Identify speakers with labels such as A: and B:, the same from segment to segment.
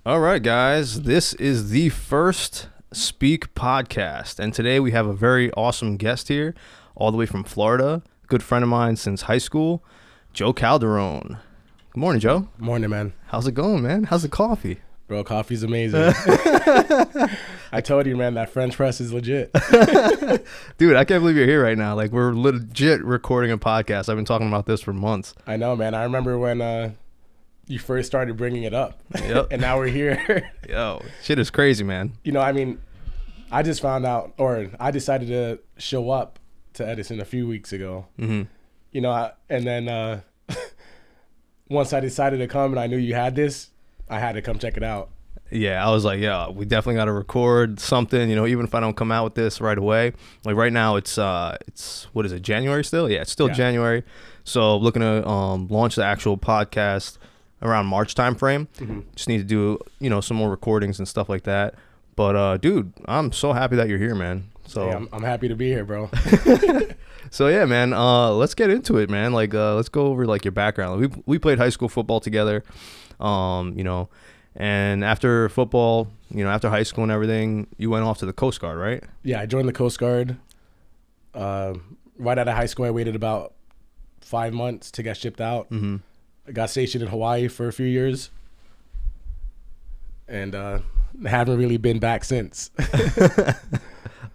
A: All right, guys, this is the first Speak podcast, and today we have a very awesome guest here, all the way from Florida, good friend of mine since high school, Joe Calderon. Good morning, Joe.
B: Morning, man.
A: How's it going, man? How's the coffee?
B: Bro, coffee's amazing. I told you, man, that French press is legit.
A: Dude, I can't believe you're here right now. Like, we're legit recording a podcast. I've been talking about this for months.
B: I know, man. I remember when you first started bringing it up.
A: Yep.
B: And now we're here.
A: Yo, shit is crazy, man.
B: You know, I mean, I just found out, or I decided to show up to Edison a few weeks ago.
A: Mm-hmm.
B: You know, and then once I decided to come and I knew you had this, I had to come check it out.
A: Yeah, I was like, yeah, we definitely got to record something, you know, even if I don't come out with this right away. Like right now it's what is it, January still? Yeah, it's still January. So looking to launch the actual podcast around March time frame. Mm-hmm. Just need to do, you know, some more recordings and stuff like that. But dude, I'm so happy that you're here, man. So
B: hey, I'm happy to be here, bro.
A: So yeah, man, let's get into it, man. Like let's go over like your background. We played high school football together. You know, and after football, you know, after high school and everything, you went off to the Coast Guard, right?
B: Yeah, I joined the Coast Guard. Right out of high school, I waited about 5 months to get shipped out.
A: Mm-hmm.
B: I got stationed in Hawaii for a few years, and haven't really been back since.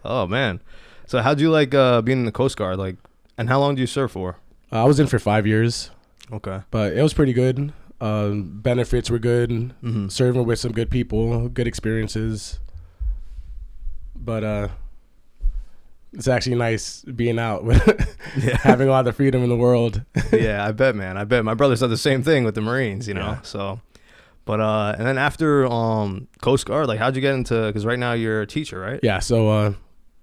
A: Oh man, so how'd you like being in the Coast Guard? Like, and how long do you serve for?
B: I was in for 5 years.
A: Okay,
B: but it was pretty good. Benefits were good. Mm-hmm. Serving with some good people, good experiences. But it's actually nice being out with having all the freedom in the world.
A: Yeah, I bet, man. I bet my brother said the same thing with the Marines, you know. Yeah. So, but and then after Coast Guard, like, how'd you get into? Because right now you're a teacher, right?
B: Yeah. So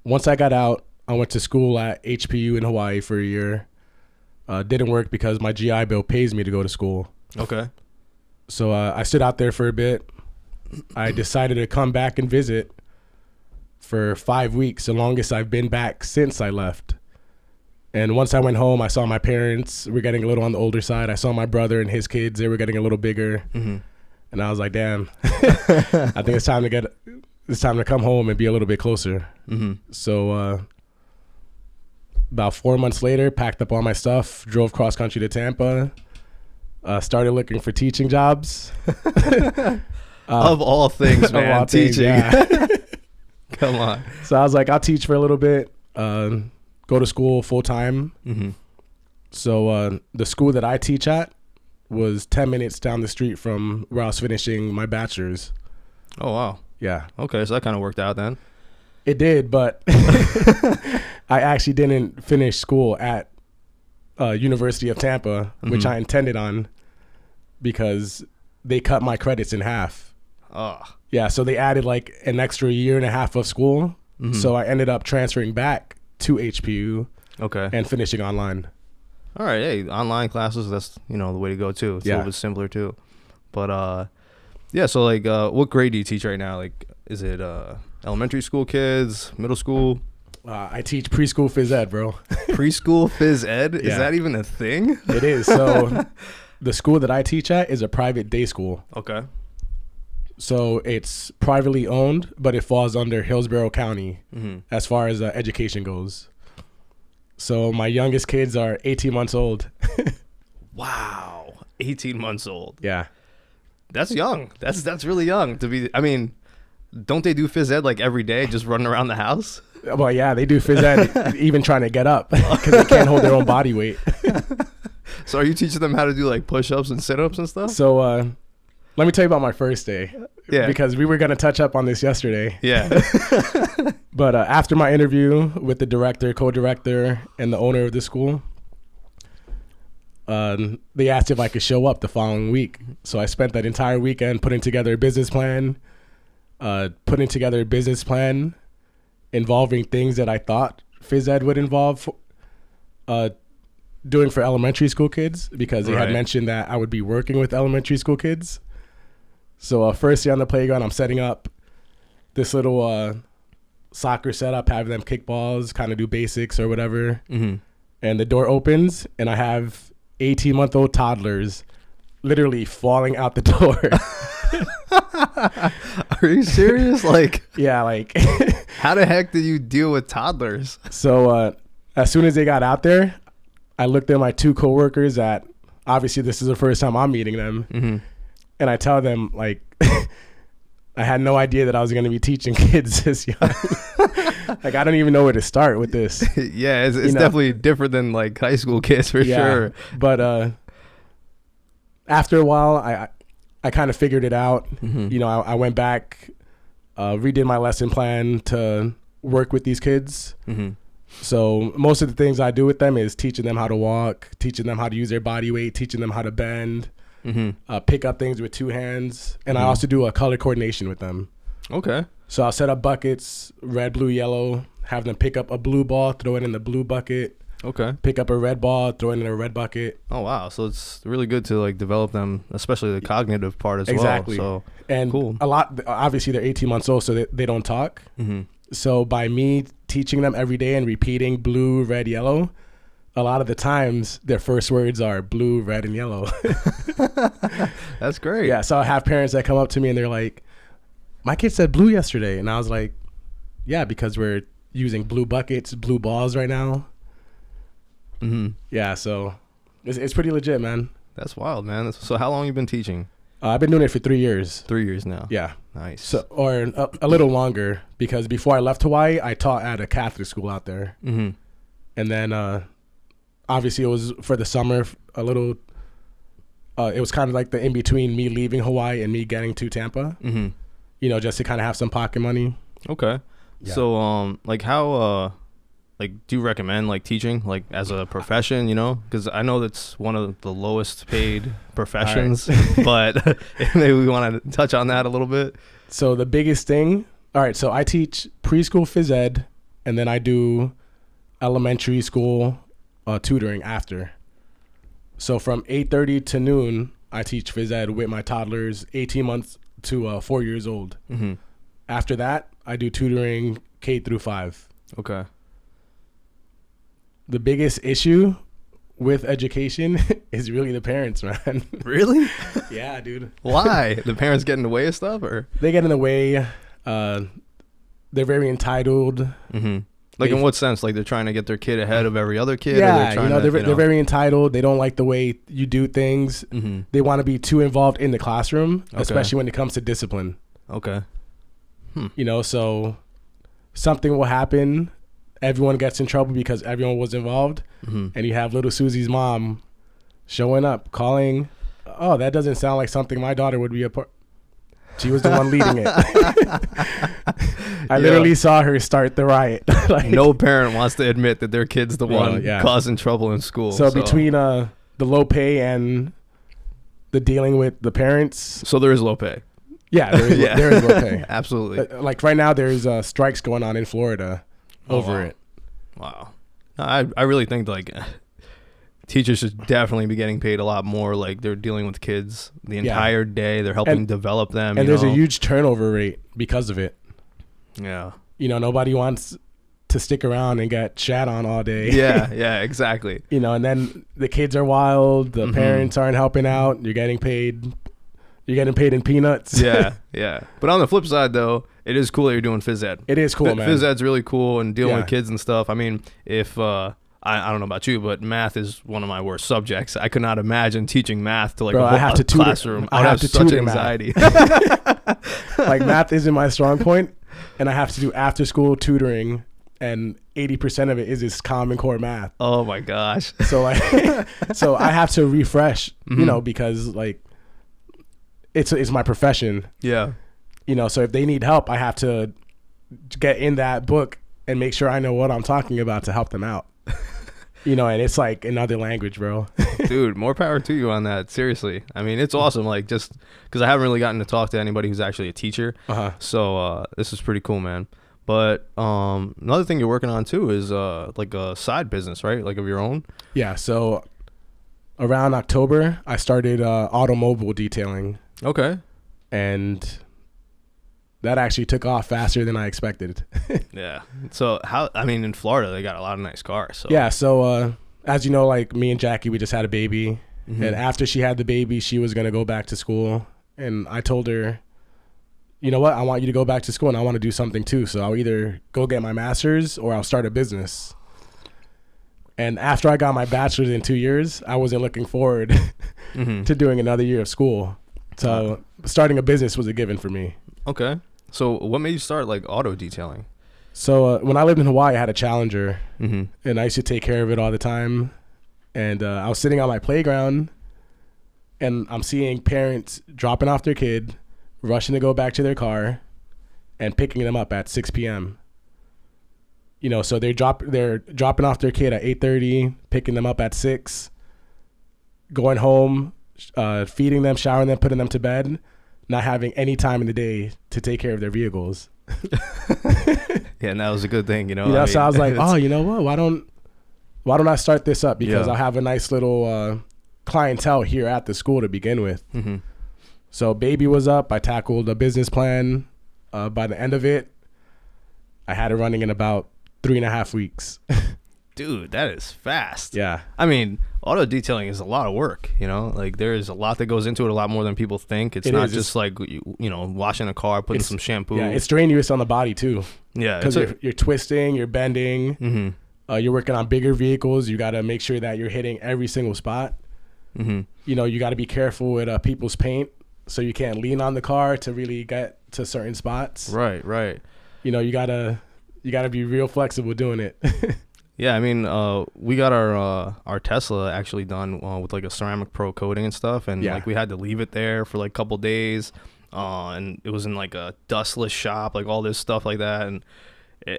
B: once I got out, I went to school at HPU in Hawaii for a year. Didn't work because my GI Bill pays me to go to school.
A: Okay.
B: So I stood out there for a bit. I decided to come back and visit for 5 weeks, the longest I've been back since I left. And once I went home, I saw my parents were getting a little on the older side. I saw my brother and his kids, they were getting a little bigger. Mm-hmm. And I was like, damn, I think it's time to come home and be a little bit closer. Mm-hmm. So about 4 months later, packed up all my stuff, drove cross country to Tampa. Started looking for teaching jobs.
A: Of all things, man, all teaching. Things, yeah. Come on.
B: So I was like, I'll teach for a little bit, go to school full time. Mm-hmm. So the school that I teach at was 10 minutes down the street from where I was finishing my bachelor's.
A: Oh, wow.
B: Yeah.
A: Okay, so that kind of worked out then.
B: It did, but I actually didn't finish school at University of Tampa, which mm-hmm. I intended on, because they cut my credits in half.
A: Oh.
B: Yeah, so they added like an extra year and a half of school. Mm-hmm. So I ended up transferring back to HPU.
A: Okay.
B: And finishing online.
A: All right, hey, online classes, that's, you know, the way to go too. It's a little bit simpler too. But yeah, so like what grade do you teach right now? Like, is it elementary school kids, middle school?
B: I teach preschool phys ed, bro.
A: Preschool phys ed? Is that even a thing?
B: It is. So the school that I teach at is a private day school.
A: Okay.
B: So it's privately owned, but it falls under Hillsborough County mm-hmm. as far as education goes. So my youngest kids are 18 months old.
A: Wow. 18 months old.
B: Yeah.
A: That's young. That's really young to be. I mean, don't they do phys ed like every day, just running around the house?
B: Well, yeah, they do phys ed even trying to get up because they can't hold their own body weight.
A: So are you teaching them how to do like push-ups and sit-ups and stuff?
B: So let me tell you about my first day. Yeah. Because we were going to touch up on this yesterday.
A: Yeah.
B: But after my interview with the director, co-director, and the owner of the school, they asked if I could show up the following week. So I spent that entire weekend putting together a business plan, involving things that I thought phys ed would involve doing for elementary school kids, because they had mentioned that I would be working with elementary school kids. So first day on the playground, I'm setting up this little soccer setup, having them kick balls, kind of do basics or whatever. Mm-hmm. And the door opens, and I have 18-month-old toddlers literally falling out the door.
A: Are you serious? Like,
B: Yeah, like
A: how the heck did you deal with toddlers?
B: so as soon as they got out there, I looked at my 2 coworkers that obviously this is the first time I'm meeting them.
A: Mm-hmm.
B: And I tell them, like, I had no idea that I was going to be teaching kids this young. Like, I don't even know where to start with this.
A: Yeah, it's definitely different than like high school kids for sure.
B: But after a while, I kind of figured it out.
A: Mm-hmm.
B: You know, I went back, redid my lesson plan to work with these kids.
A: Mm-hmm.
B: So most of the things I do with them is teaching them how to walk, teaching them how to use their body weight, teaching them how to bend, pick up things with 2 hands. And I also do a color coordination with them.
A: Okay.
B: So I'll set up buckets, red, blue, yellow, have them pick up a blue ball, throw it in the blue bucket.
A: Okay.
B: Pick up a red ball, throw it in a red bucket.
A: Oh, wow. So it's really good to like develop them, especially the cognitive part as
B: Exactly.
A: well. So
B: and
A: cool.
B: A lot, obviously they're 18 months old, so they don't talk.
A: Mm-hmm.
B: So by me teaching them every day and repeating blue, red, yellow, a lot of the times their first words are blue, red, and yellow.
A: That's great.
B: Yeah. So I have parents that come up to me and they're like, my kid said blue yesterday. And I was like, yeah, because we're using blue buckets, blue balls right now.
A: Mm-hmm.
B: Yeah. So it's pretty legit, man.
A: That's wild, man. So how long you been teaching?
B: I've been doing it for 3 years.
A: 3 years now.
B: Yeah.
A: Nice.
B: So, or a little longer, because before I left Hawaii, I taught at a Catholic school out there.
A: Mm-hmm.
B: And then obviously it was for the summer, a little, it was kind of like the in-between me leaving Hawaii and me getting to Tampa,
A: Mm-hmm.
B: you know, just to kind of have some pocket money.
A: Okay.
B: Yeah.
A: So, like how, like, do you recommend like teaching like as a profession, you know? Because I know that's one of the lowest paid professions, but maybe we want to touch on that a little bit.
B: So the biggest thing, all right, so I teach preschool phys ed, and then I do elementary school tutoring after. So from 8:30 to noon, I teach phys ed with my toddlers 18 months to 4 years old.
A: Mm-hmm.
B: After that, I do tutoring K through 5.
A: Okay.
B: The biggest issue with education is really the parents, man.
A: Really?
B: Yeah, dude.
A: Why? The parents get in the way of stuff, or?
B: They get in the way. They're very entitled.
A: Mm-hmm. Like in what sense? Like they're trying to get their kid ahead of every other kid?
B: Yeah, they're very entitled. They don't like the way you do things.
A: Mm-hmm.
B: They want to be too involved in the classroom,
A: Okay.
B: especially when it comes to discipline.
A: Okay.
B: You know, so something will happen. Everyone gets in trouble because everyone was involved.
A: Mm-hmm.
B: And you have little Susie's mom showing up, calling, oh, that doesn't sound like something my daughter would be a part. She was the one leading it. I literally saw her start the riot. Like,
A: no parent wants to admit that their kid's the one
B: yeah.
A: causing trouble in school.
B: So between the low pay and the dealing with the parents.
A: So there is low pay.
B: Yeah, there is low pay.
A: Absolutely.
B: Like right now, there's strikes going on in Florida over it.
A: Wow. No, I really think like teachers should definitely be getting paid a lot more. Like they're dealing with kids the entire day. They're helping develop them.
B: And there's a huge turnover rate because of it.
A: Yeah.
B: You know, nobody wants to stick around and get shat on all day.
A: Yeah, exactly.
B: You know, and then the kids are wild. The parents aren't helping out. You're getting paid in peanuts.
A: Yeah. But on the flip side, though, it is cool that you're doing phys ed.
B: It is cool, man.
A: Phys ed's really cool, and dealing with kids and stuff. I mean, if I don't know about you, but math is one of my worst subjects. I could not imagine teaching math to like a classroom. I would have such anxiety.
B: Like math isn't my strong point, and I have to do after school tutoring, and 80% of it is this Common Core math.
A: Oh my gosh.
B: So like, so I have to refresh, you know, because like it's my profession.
A: Yeah.
B: You know, so if they need help, I have to get in that book and make sure I know what I'm talking about to help them out. You know, and it's like another language, bro.
A: Dude, more power to you on that. Seriously. I mean, it's awesome. Like, just because I haven't really gotten to talk to anybody who's actually a teacher. So this is pretty cool, man. But another thing you're working on too is like a side business, right? Like of your own.
B: Yeah. So around October, I started automobile detailing.
A: Okay.
B: And that actually took off faster than I expected.
A: Yeah. So in Florida, they got a lot of nice cars. So.
B: Yeah. So as you know, like me and Jackie, we just had a baby. And after she had the baby, she was going to go back to school. And I told her, you know what? I want you to go back to school and I want to do something too. So I'll either go get my master's or I'll start a business. And after I got my bachelor's in 2 years, I wasn't looking forward to doing another year of school. So starting a business was a given for me.
A: Okay. So what made you start like auto detailing?
B: So when I lived in Hawaii, I had a Challenger, and I used to take care of it all the time. And I was sitting on my playground, and I'm seeing parents dropping off their kid, rushing to go back to their car, and picking them up at 6 p.m. You know, so they're dropping off their kid at 8:30, picking them up at 6, going home, feeding them, showering them, putting them to bed, not having any time in the day to take care of their vehicles.
A: Yeah, and that was a good thing, you know.
B: Yeah, so I was like, oh, you know what? Why don't I start this up? Because I'll have a nice little clientele here at the school to begin with. So baby was up. I tackled a business plan. By the end of it, I had it running in about 3.5 weeks.
A: Dude, that is fast.
B: Yeah.
A: I mean, auto detailing is a lot of work, you know? Like, there is a lot that goes into it, a lot more than people think. It's not just like, you know, washing a car, putting some shampoo.
B: Yeah, it's strenuous on the body, too.
A: Yeah.
B: Because you're twisting, you're bending. You're working on bigger vehicles. You got to make sure that you're hitting every single spot. You know, you got to be careful with people's paint. So you can't lean on the car to really get to certain spots.
A: Right, right.
B: You know, you gotta be real flexible doing it.
A: Yeah, I mean, we got our Tesla actually done with like a ceramic pro coating and stuff, and like we had to leave it there for like a couple days, and it was in like a dustless shop, like all this stuff like that, and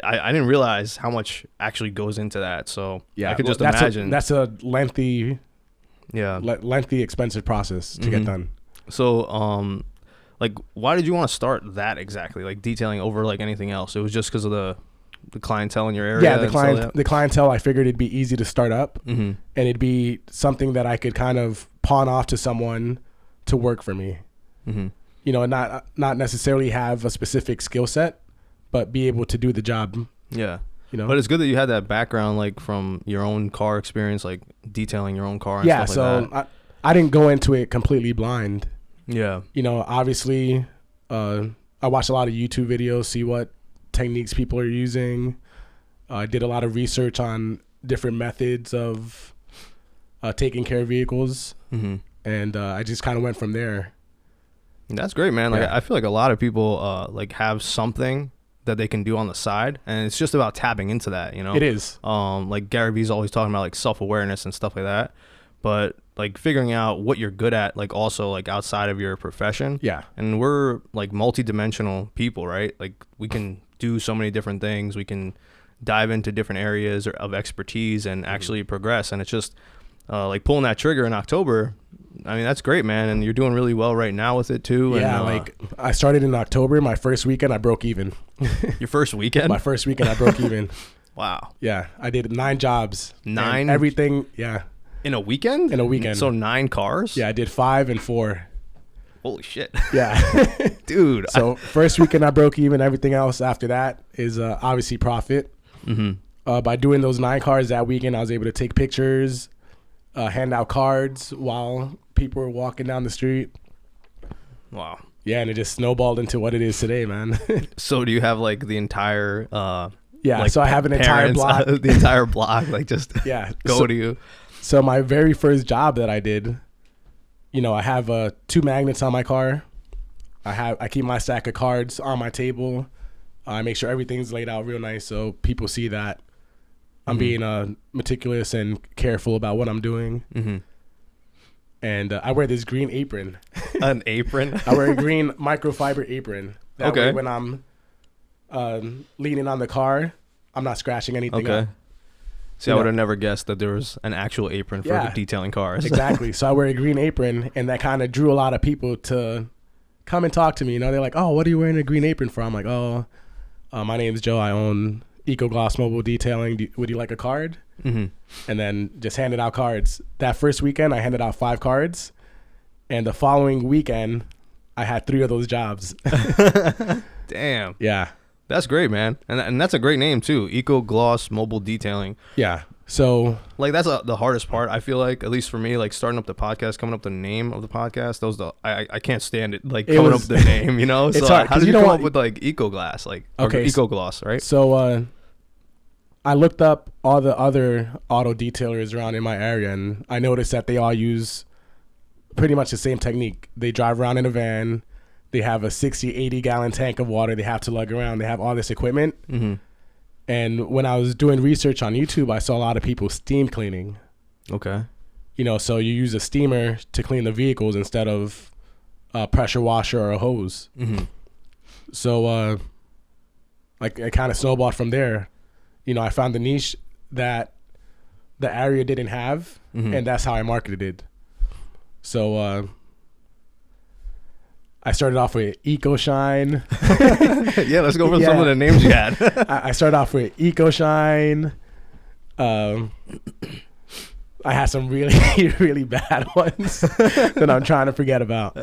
A: I didn't realize how much actually goes into that. So yeah, I could just imagine
B: that's a lengthy, expensive process to get done.
A: So like, why did you want to start that exactly, like detailing over like anything else? It was just because of the clientele in your area?
B: Yeah, the clientele, I figured it'd be easy to start up, and it'd be something that I could kind of pawn off to someone to work for me. You know, and not necessarily have a specific skill set, but be able to do the job. Yeah. You know?
A: But it's good that you had that background, like from your own car experience, like detailing your own car and stuff like that.
B: I didn't go into it completely blind.
A: Yeah.
B: You know, obviously, I watched a lot of YouTube videos, see what techniques people are using. I did a lot of research on different methods of taking care of vehicles, and I just kind of went from there.
A: That's great, man. Like, I feel like a lot of people like have something that they can do on the side, and it's just about tapping into that, you know?
B: It is.
A: Like Gary Vee's always talking about like self-awareness and stuff like that, but like figuring out what you're good at, like also like outside of your profession. Yeah. And we're like multidimensional people, right? Like we can do so many different things. We can dive into different areas of expertise and actually progress. And it's just like pulling that trigger in October. I mean, that's great, man. And you're doing really well right now with it too.
B: Yeah. And, like I started in October. My first weekend, I broke even.
A: Your first weekend?
B: My first weekend, I broke even.
A: Wow.
B: Yeah. I did 9 jobs.
A: 9?
B: Everything. Yeah.
A: In a weekend?
B: In a weekend.
A: So 9 cars?
B: Yeah. I did 5 and 4.
A: Holy shit.
B: Yeah.
A: Dude.
B: So first weekend I broke even. Everything else after that is obviously profit. By doing those 9 cars that weekend, I was able to take pictures, hand out cards while people were walking down the street.
A: Wow.
B: Yeah, and it just snowballed into what it is today, man.
A: So do you have like the entire
B: like
A: so
B: I have an entire block.
A: The entire block, like just go to you.
B: So my very first job that I did, you know, I have 2 magnets on my car. I keep my stack of cards on my table. I make sure everything's laid out real nice so people see that I'm being meticulous and careful about what I'm doing. And I wear this green apron.
A: An apron?
B: I wear a green microfiber apron. That way when I'm leaning on the car, I'm not scratching anything up.
A: See, I would have never guessed that there was an actual apron for detailing cars.
B: Exactly. So I wear a green apron, and that kind of drew a lot of people to come and talk to me. You know, they're like, "Oh, what are you wearing a green apron for?" I'm like, "Oh, my name's Joe. I own Ecofriendly Mobile Detailing. Would you like a card?" And then just handed out cards. That first weekend, I handed out 5 cards, and the following weekend, I had 3 of those jobs.
A: Damn.
B: Yeah.
A: That's great, man. And that's a great name too. Ecofriendly Mobile Detailing.
B: Yeah. So
A: like that's the hardest part. I feel like, at least for me, like starting up the podcast, coming up with the name of the podcast. I can't stand it. Like coming up with the name, you know.
B: It's
A: so
B: hard,
A: how did you come up with like EcoGlass, like EcoGloss, right?
B: So I looked up all the other auto detailers around in my area, and I noticed that they all use pretty much the same technique. They drive around in a van. They have a 60, 80 gallon tank of water they have to lug around. They have all this equipment.
A: Mm-hmm.
B: And when I was doing research on YouTube, I saw a lot of people steam cleaning.
A: Okay.
B: You know, so you use a steamer to clean the vehicles instead of a pressure washer or a hose.
A: Mm-hmm.
B: So like it kind of snowballed from there. You know, I found the niche that the area didn't have, and that's how I marketed it. So I started off with EcoShine.
A: Yeah, let's go over some of the names you had.
B: I started off with EcoShine. I had some really, really bad ones that I'm trying to forget about.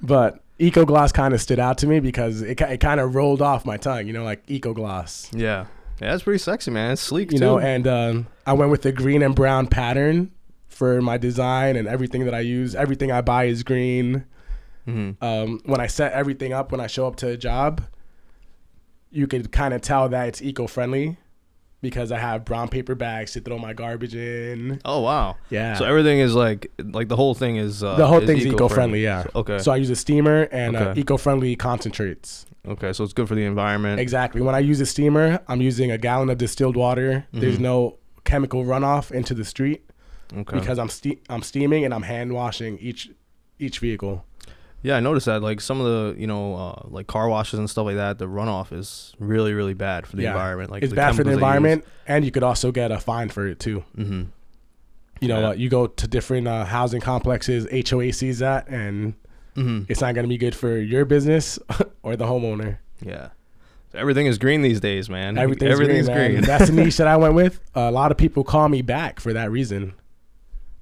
B: But EcoGloss kind of stood out to me because it kind of rolled off my tongue, you know, like EcoGloss.
A: Yeah. Yeah, it's pretty sexy, man. It's sleek,
B: you know, and I went with the green and brown pattern for my design, and everything that I use. Everything I buy is green. Mm-hmm. When I set everything up, when I show up to a job, you could kind of tell that it's eco-friendly because I have brown paper bags to throw my garbage in.
A: Oh, wow.
B: Yeah.
A: So everything is like the whole thing is
B: the whole thing's eco-friendly, yeah.
A: Okay.
B: So I use a steamer and eco-friendly concentrates.
A: Okay, so it's good for the environment.
B: Exactly. When I use a steamer, I'm using a gallon of distilled water. Mm-hmm. There's no chemical runoff into the street. Okay. Because I'm steaming and I'm hand washing each vehicle.
A: Yeah, I noticed that. Like some of the, you know, like car washes and stuff like that, the runoff is really, really bad for the environment. Like
B: it's bad for the environment, and you could also get a fine for it too. Mm-hmm. You know, you go to different housing complexes, HOA sees that, and it's not going to be good for your business or the homeowner.
A: Yeah. So everything is green these days, man.
B: Everything's green. That's the niche that I went with. A lot of people call me back for that reason.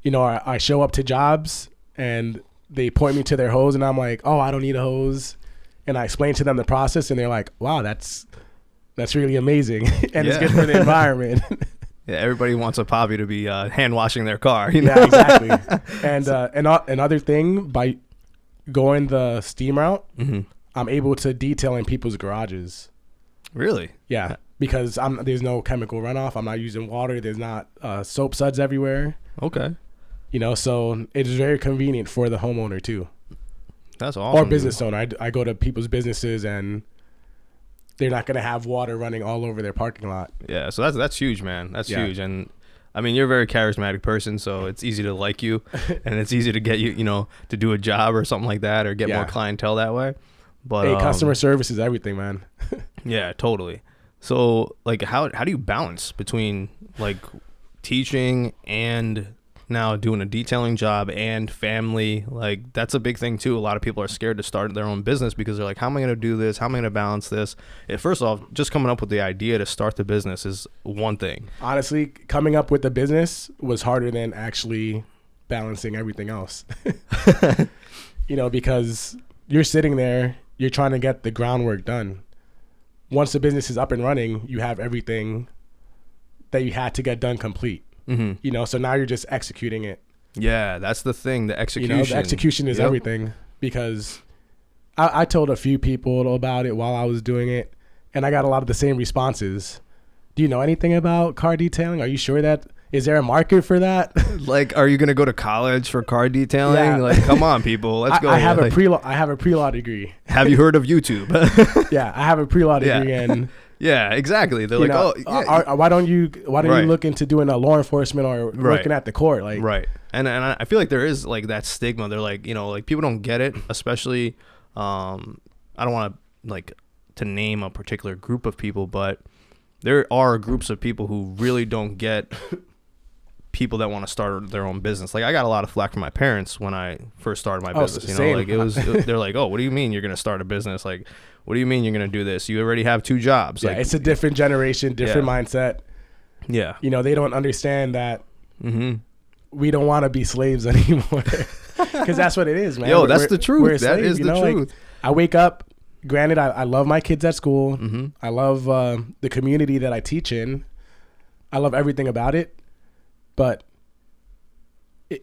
B: You know, I show up to jobs and they point me to their hose, and I'm like, oh, I don't need a hose. And I explain to them the process, and they're like, wow, that's really amazing. And it's good for the environment.
A: Yeah, everybody wants a poppy to be hand washing their car. You know?
B: Yeah, exactly. And another thing, by going the steam route, I'm able to detail in people's garages.
A: Really?
B: Yeah, because there's no chemical runoff. I'm not using water. There's not soap suds everywhere.
A: Okay.
B: You know, so it's very convenient for the homeowner too.
A: That's awesome.
B: Or business owner. I go to people's businesses and they're not going to have water running all over their parking lot.
A: Yeah, so that's huge, man. That's huge. And I mean, you're a very charismatic person, so it's easy to like you and it's easy to get you, you know, to do a job or something like that or get more clientele that way. But
B: hey, customer service is everything, man.
A: Yeah, totally. So, like, how do you balance between like teaching and now doing a detailing job and family? Like, that's a big thing too. A lot of people are scared to start their own business because they're like, how am I going to do this? How am I going to balance this? First off, just coming up with the idea to start the business is one thing.
B: Honestly, coming up with the business was harder than actually balancing everything else. You know, because you're sitting there, you're trying to get the groundwork done. Once the business is up and running, you have everything that you had to get done complete. You know, so now you're just executing it.
A: Yeah, that's the thing, the execution.
B: You know, the execution is everything, because I told a few people about it while I was doing it, and I got a lot of the same responses. Do you know anything about car detailing? Are you sure that, is there a market for that?
A: Like, are you going to go to college for car detailing? Yeah. Like, come on, people, let's go.
B: I have a pre-law degree.
A: Have you heard of YouTube?
B: Yeah, I have a pre-law degree, and
A: yeah, exactly. They're like,
B: know, why don't you look into doing a law enforcement or working at the court? Like,
A: right. And I feel like there is like that stigma. They're like, you know, like people don't get it, especially, I don't want to like to name a particular group of people, but there are groups of people who really don't get people that want to start their own business. Like, I got a lot of flack from my parents when I first started my business. You know, like they're like, oh, what do you mean you're going to start a business? Like, what do you mean you're going to do this? You already have 2 jobs.
B: Yeah, like, it's a different generation, different mindset.
A: Yeah.
B: You know, they don't understand that we don't want to be slaves anymore. Because that's what it is, man.
A: Yo, that's the truth. That is the truth.
B: Like, I wake up, granted, I love my kids at school. I love the community that I teach in. I love everything about it. But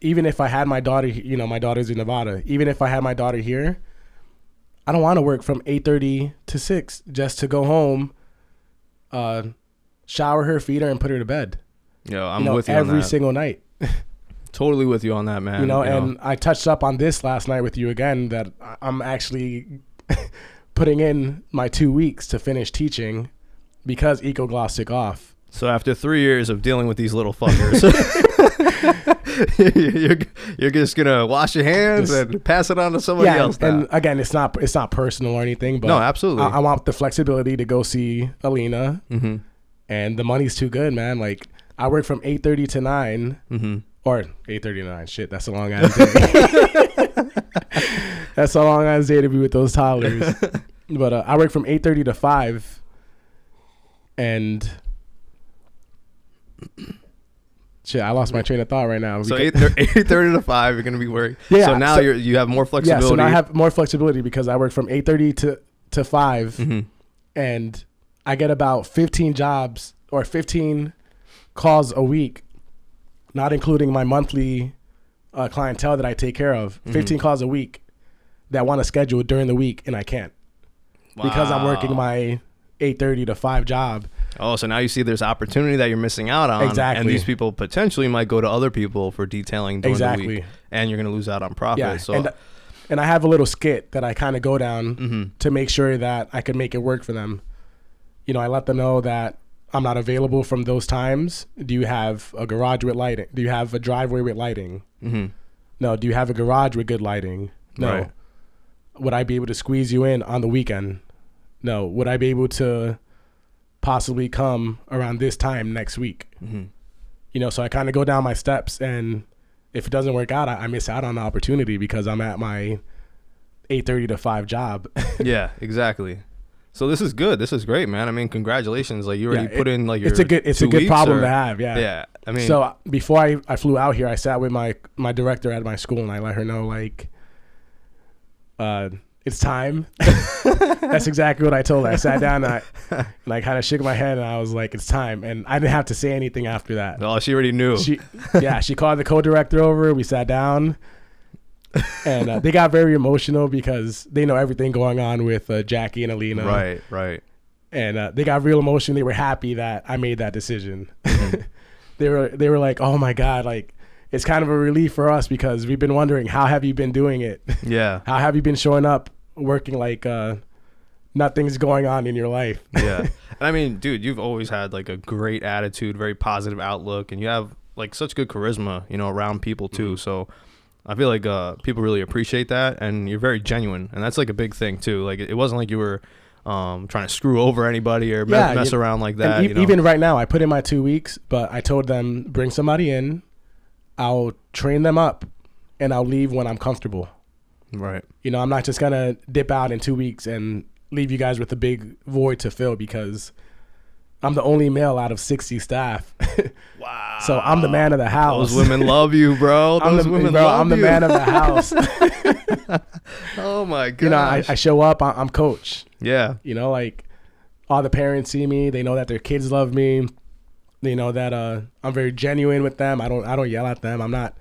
B: even if I had my daughter, you know, my daughter's in Nevada. Even if I had my daughter here, I don't want to work from 8:30 to 6 just to go home, shower her, feed her, and put her to bed.
A: Yeah, I'm with you on that.
B: Every single night.
A: Totally with you on that, man.
B: You know, and I touched up on this last night with you again, that I'm actually putting in my 2 weeks to finish teaching because EcoGloss took off.
A: So after 3 years of dealing with these little fuckers, you're just gonna wash your hands and pass it on to somebody else now.
B: And again, it's not personal or anything, but
A: no, absolutely.
B: I want the flexibility to go see Alina,
A: mm-hmm.
B: and the money's too good, man. Like I work from 8:30 to 9,
A: mm-hmm.
B: or 8:30 to 9. Shit, that's a long ass day. That's a long ass day to be with those toddlers. But I work from 8:30 to 5, and shit, I lost my train of thought right now.
A: So 8:30 to 5, you're gonna be working.
B: Yeah.
A: So now you have more flexibility.
B: Yeah. So now I have more flexibility because I work from 8:30 to 5,
A: mm-hmm.
B: and I get about 15 jobs or 15 calls a week, not including my monthly clientele that I take care of.
A: Mm-hmm.
B: 15 calls a week that want to schedule during the week, and I can't because I'm working my 8:30 to 5 job.
A: Oh, so now you see there's opportunity that you're missing out on.
B: Exactly.
A: And these people potentially might go to other people for detailing during the week. And you're going to lose out on profit.
B: Yeah.
A: So,
B: and I have a little skit that I kind of go down
A: mm-hmm.
B: to make sure that I can make it work for them. You know, I let them know that I'm not available from those times. Do you have a garage with lighting? Do you have a driveway with lighting?
A: mm-hmm.
B: No. Do you have a garage with good lighting? No.
A: Right.
B: Would I be able to squeeze you in on the weekend? No. Would I be able to possibly come around this time next week?
A: Mm-hmm.
B: You know, so I kind of go down my steps, and if it doesn't work out, I miss out on the opportunity because I'm at my 8:30 to 5 job.
A: Yeah, exactly. So this is good. This is great, man. I mean, congratulations. Like you already put in like your
B: it's a good problem to have. Yeah.
A: Yeah. I mean,
B: so before I flew out here, I sat with my director at my school, and I let her know, like, it's time. That's exactly what I told her. I sat down and I kind of shook my head, and I was like, it's time. And I didn't have to say anything after that.
A: Oh, she already knew.
B: She called the co-director over. We sat down, and they got very emotional because they know everything going on with Jackie and Alina.
A: Right.
B: And they got real emotional. They were happy that I made that decision. Mm-hmm. They were like, oh my God, like, it's kind of a relief for us because we've been wondering, how have you been doing it?
A: Yeah.
B: How have you been showing up, working like nothing's going on in your life?
A: Yeah. And I mean, dude, you've always had like a great attitude, very positive outlook, and you have like such good charisma, you know, around people too. Mm-hmm. So I feel like people really appreciate that, and you're very genuine, and that's like a big thing too. Like it wasn't like you were trying to screw over anybody or mess around like that. You know?
B: Even right now, I put in my 2 weeks, but I told them, bring somebody in. I'll train them up, and I'll leave when I'm comfortable.
A: Right.
B: You know, I'm not just going to dip out in 2 weeks and leave you guys with a big void to fill because I'm the only male out of 60 staff.
A: Wow.
B: So I'm the man of the house.
A: Those women love you, bro.
B: I'm the man of the house.
A: Oh, my God.
B: You know, I show up, I'm coach.
A: Yeah.
B: You know, like all the parents see me. They know that their kids love me. They know that I'm very genuine with them. I don't yell at them. I'm not.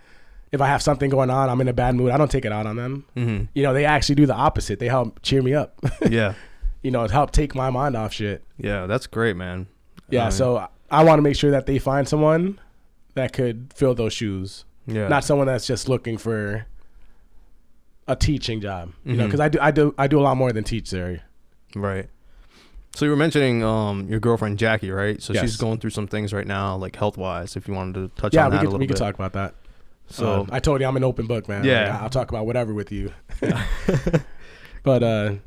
B: If I have something going on, I'm in a bad mood, I don't take it out on them.
A: Mm-hmm.
B: You know, they actually do the opposite. They help cheer me up.
A: Yeah.
B: You know, help take my mind off shit.
A: Yeah, that's great, man.
B: Yeah, so I want to make sure that they find someone that could fill those shoes.
A: Yeah.
B: Not someone that's just looking for a teaching job. You know,
A: Mm-hmm.
B: because I do a lot more than teach there.
A: Right. So you were mentioning your girlfriend Jackie, right? So
B: Yes.
A: she's going through some things right now, like health-wise. If you wanted to touch on that a little bit.
B: Yeah, we could talk about that.
A: So
B: I told you I'm an open book, man.
A: Yeah,
B: like, I'll talk about whatever with you. But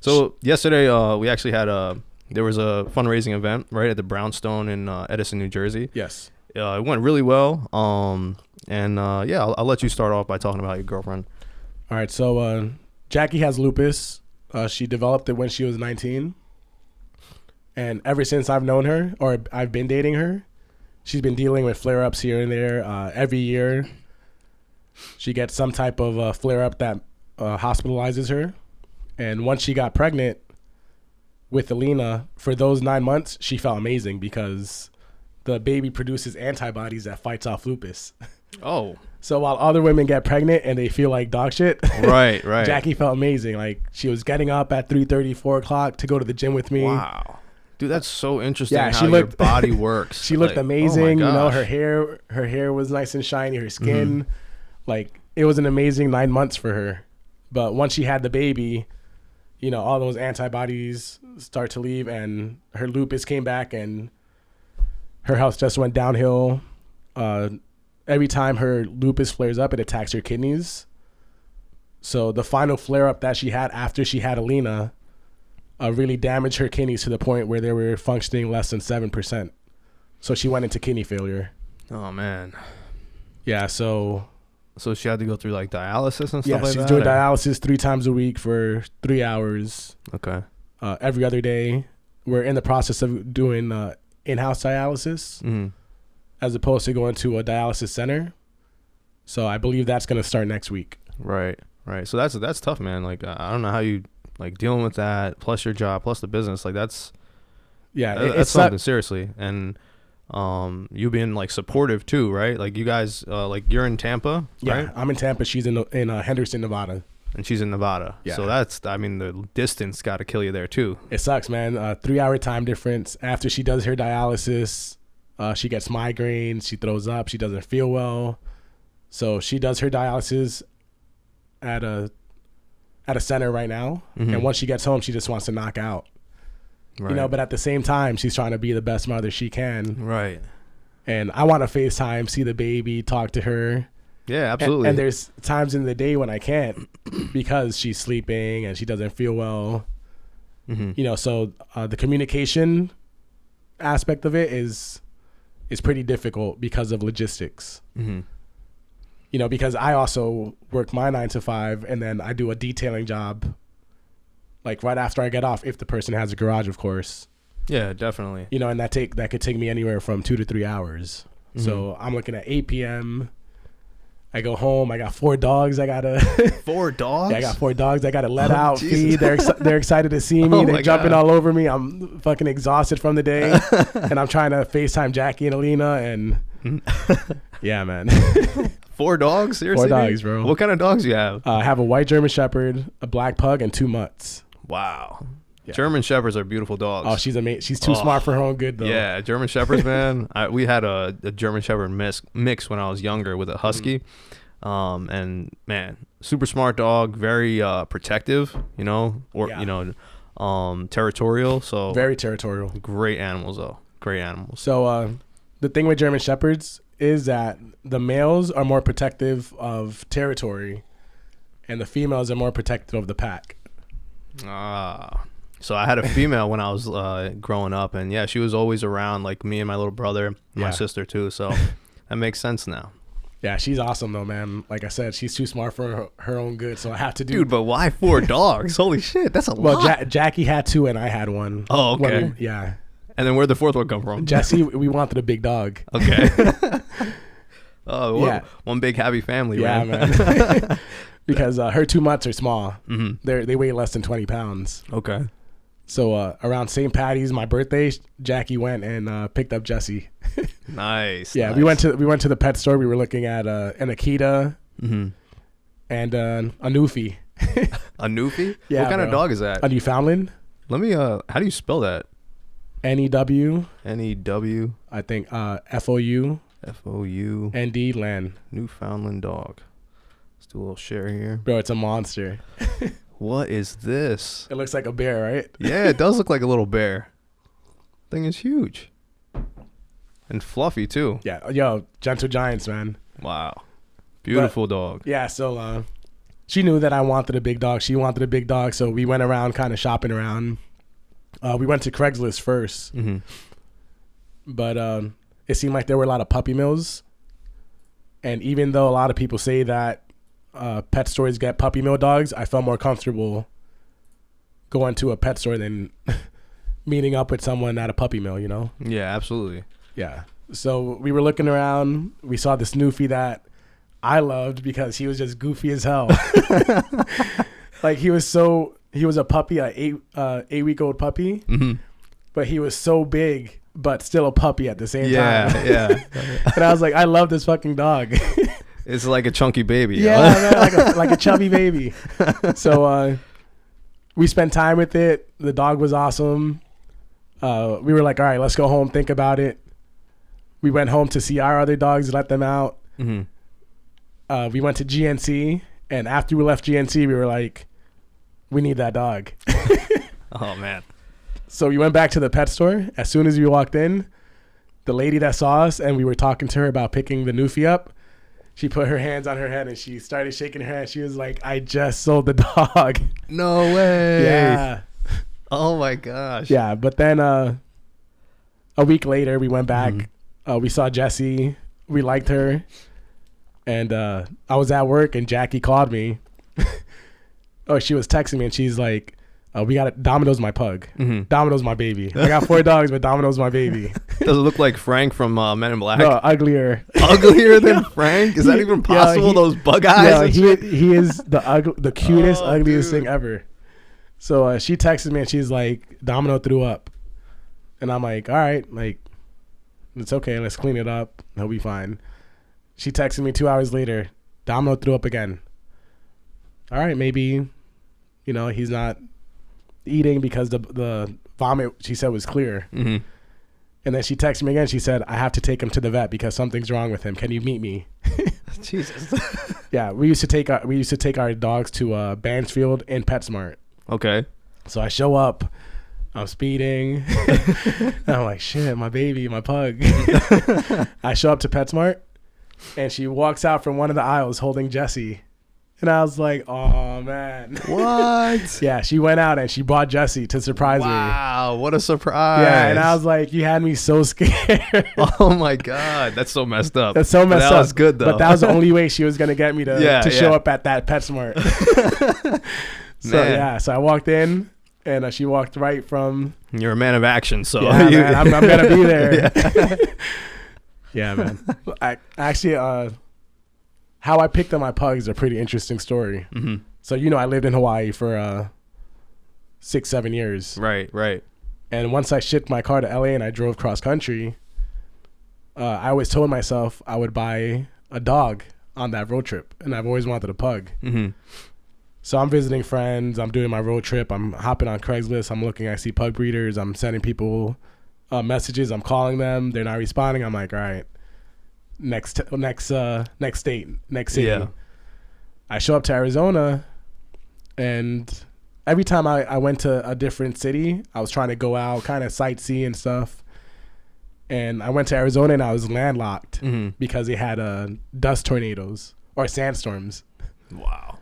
A: so yesterday we actually had there was a fundraising event right at the Brownstone in Edison, New Jersey.
B: Yes.
A: It went really well. I'll let you start off by talking about your girlfriend.
B: All right. So Jackie has lupus. She developed it when she was 19. And ever since I've known her, or I've been dating her, she's been dealing with flare-ups here and there. Every year, she gets some type of flare-up that hospitalizes her. And once she got pregnant with Alina, for those 9 months, she felt amazing because the baby produces antibodies that fights off lupus.
A: Oh.
B: So while other women get pregnant and they feel like dog shit,
A: Right.
B: Jackie felt amazing. Like she was getting up at 3:30, 4 o'clock to go to the gym with me.
A: Wow. Dude, that's so interesting
B: Yeah,
A: how your body works.
B: She looked
A: like,
B: amazing.
A: oh my
B: You know,
A: gosh.
B: her hair was nice and shiny. Her skin, like it was an amazing 9 months for her. But once she had the baby, you know, all those antibodies start to leave, and her lupus came back, and her health just went downhill. Every time her lupus flares up, it attacks her kidneys. So the final flare up that she had after she had Alina really damaged her kidneys to the point where they were functioning less than 7%. So she went into kidney failure.
A: Oh man.
B: Yeah, so
A: she had to go through like dialysis and stuff
B: yeah,
A: like that?
B: she's doing dialysis 3 times a week for 3 hours.
A: Okay.
B: Every other day. We're in the process of doing in-house dialysis as opposed to going to a dialysis center. So I believe that's going to start next week.
A: Right. So that's tough, man. Like I don't know how you like dealing with that, plus your job, plus the business. Like that's that's something, seriously. And you being like supportive too, right? Like you guys, like you're in Tampa, right?
B: Yeah, I'm in Tampa. She's in Henderson, Nevada.
A: And she's in Nevada.
B: Yeah.
A: So the distance got to kill you there too.
B: It sucks, man. 3-hour time difference. After she does her dialysis, she gets migraines. She throws up. She doesn't feel well. So she does her dialysis at a center right now. And once she gets home, she just wants to knock out.
A: Right.
B: You know, but at the same time, she's trying to be the best mother she can.
A: Right.
B: And I want to FaceTime, see the baby, talk to her.
A: Yeah, absolutely.
B: And there's times in the day when I can't because she's sleeping and she doesn't feel well. You know, so the communication aspect of it is pretty difficult because of logistics. You know, because I also work my 9 to 5 and then I do a detailing job like right after I get off, if the person has a garage, of course.
A: Yeah, definitely.
B: You know, and that could take me anywhere from 2 to 3 hours. So I'm looking at 8 p.m. I go home. I got 4 dogs.
A: 4 dogs?
B: Yeah, I got 4 dogs. I got to let out,
A: Jesus.
B: feed. They're excited to see me.
A: Oh
B: They're
A: my
B: jumping
A: God.
B: all over me. I'm fucking exhausted from the day. And I'm trying to FaceTime Jackie and Alina. And yeah, man.
A: 4 dogs? Seriously?
B: 4 dogs, bro.
A: What kind of dogs do you have?
B: I have a white German Shepherd, a black pug, and 2 mutts.
A: Wow.
B: Yeah.
A: German Shepherds are beautiful dogs.
B: Oh, she's amazing. She's too smart for her own good, though.
A: Yeah, German Shepherds, man. We had a German Shepherd mix when I was younger with a Husky. And man, super smart dog, very protective, you know, territorial. So
B: Very territorial.
A: great animals though. Great animals.
B: So the thing with German Shepherds is that the males are more protective of territory and the females are more protective of the pack.
A: So I had a female when I was growing up, and yeah, she was always around, like me and my little brother, my sister too. So that makes sense now.
B: Yeah, she's awesome though, man. Like I said, she's too smart for her own good, so I have to do.
A: Dude, but why 4 dogs? Holy shit, that's a lot.
B: Well, Jackie had 2 and I had 1.
A: Oh, okay.
B: Yeah.
A: And then where'd the 4th one come from?
B: Jesse, we wanted a big dog.
A: Okay. Oh,
B: Yeah.
A: one big happy family,
B: Yeah, man. Because her 2 mutts are small. They weigh less than 20 pounds.
A: Okay.
B: So around St. Patty's, my birthday, Jackie went and picked up Jesse.
A: Nice.
B: Yeah,
A: nice.
B: we went to the pet store. We were looking at an Akita and a Newfie.
A: A Newfie?
B: Yeah,
A: What kind of
B: bro.
A: dog is that?
B: A Newfoundland.
A: Let me. How do you spell that?
B: NEW.
A: NEW
B: I think FOU.
A: FOU.
B: ND land.
A: Newfoundland dog. Let's do a little share here.
B: Bro, it's a monster.
A: What is this?
B: It looks like a bear, right?
A: Yeah, it does look like a little bear. Thing is huge. And fluffy too.
B: Yeah. Yo, gentle giants, man.
A: Wow. Beautiful dog.
B: Yeah, so she knew that I wanted a big dog. She wanted a big dog, so we went around kind of shopping around. We went to Craigslist first. But it seemed like there were a lot of puppy mills. And even though a lot of people say that pet stores get puppy mill dogs, I felt more comfortable going to a pet store than meeting up with someone at a puppy mill, you know?
A: Yeah, absolutely.
B: Yeah. So we were looking around. We saw this Newfie that I loved because he was just goofy as hell. Like he was a puppy, a 8-week-old puppy, but he was so big but still a puppy at the same time.
A: Yeah.
B: And I was like, I love this fucking dog.
A: It's like a chunky baby.
B: Yeah, man, like a chubby baby. So we spent time with it. The dog was awesome. We were like, all right, let's go home, think about it. We went home to see our other dogs, let them out. Mm-hmm. We went to GNC, and after we left GNC, we were like, we need that dog.
A: Oh, man.
B: So we went back to the pet store. As soon as we walked in, the lady that saw us and we were talking to her about picking the Newfie up, she put her hands on her head and she started shaking her head. She was like, I just sold the dog.
A: No way.
B: Yeah.
A: Oh, my gosh.
B: Yeah, but then a week later, we went back. Mm-hmm. We saw Jessie. We liked her. And I was at work and Jackie called me. She was texting me and she's like, we got it. Domino's my pug. Mm-hmm. Domino's my baby. I got 4 dogs, but Domino's my baby.
A: Does it look like Frank from Men in Black?
B: No, uglier.
A: Uglier than Frank? Is that even possible? Those bug eyes?
B: He is the cutest, ugliest thing ever. So she texted me and she's like, Domino threw up. And I'm like, all right, like, it's okay. Let's clean it up. He'll be fine. She texted me 2 hours later. Domino threw up again. All right, maybe, he's not eating because the vomit, she said, was clear. Mm-hmm. And then she texted me again. She said, I have to take him to the vet because something's wrong with him. Can you meet me?
A: Jesus.
B: Yeah, we used to take our dogs to Bansfield and PetSmart.
A: Okay.
B: So I show up. I'm speeding. And I'm like, shit, my baby, my pug. I show up to PetSmart, and she walks out from one of the aisles holding Jessie. And I was like, oh, man.
A: What?
B: Yeah, she went out and she brought Jessie to surprise me.
A: Wow, what a surprise.
B: Yeah, and I was like, you had me so scared.
A: Oh, my God. That's so messed up.
B: That's so messed up.
A: That was good, though.
B: But that was the only way she was going to get me to show up at that PetSmart. So I walked in, and she walked right from...
A: You're a man of action, so...
B: Yeah, man, I'm going to be there. Yeah, man. I actually... how I picked up my pug is a pretty interesting story. Mm-hmm. So, I lived in Hawaii for 6-7 years.
A: Right.
B: And once I shipped my car to LA and I drove cross country, I always told myself I would buy a dog on that road trip. And I've always wanted a pug. Mm-hmm. So I'm visiting friends. I'm doing my road trip. I'm hopping on Craigslist. I'm looking. I see pug breeders. I'm sending people messages. I'm calling them. They're not responding. I'm like, all right. Next state, next city. Yeah. I show up to Arizona, and every time I went to a different city, I was trying to go out, kind of sightsee and stuff. And I went to Arizona, and I was landlocked because they had dust tornadoes or sandstorms.
A: Wow.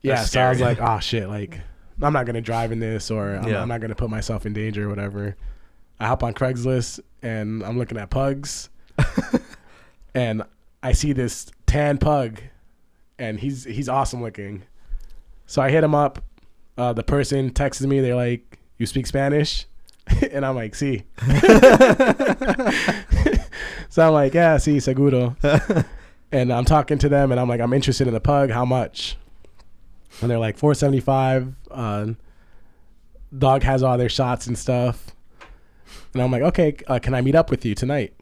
B: Yeah, so I was like, oh shit, like I'm not gonna drive in this, or I'm not gonna put myself in danger or whatever. I hop on Craigslist and I'm looking at pugs. And I see this tan pug, and he's awesome looking. So I hit him up. The person texts me. They're like, "You speak Spanish?" And I'm like, "Sí." So I'm like, "Yeah, sí, seguro." And I'm talking to them, and I'm like, "I'm interested in the pug. How much?" And they're like, $475. Dog has all their shots and stuff. And I'm like, "Okay, can I meet up with you tonight?"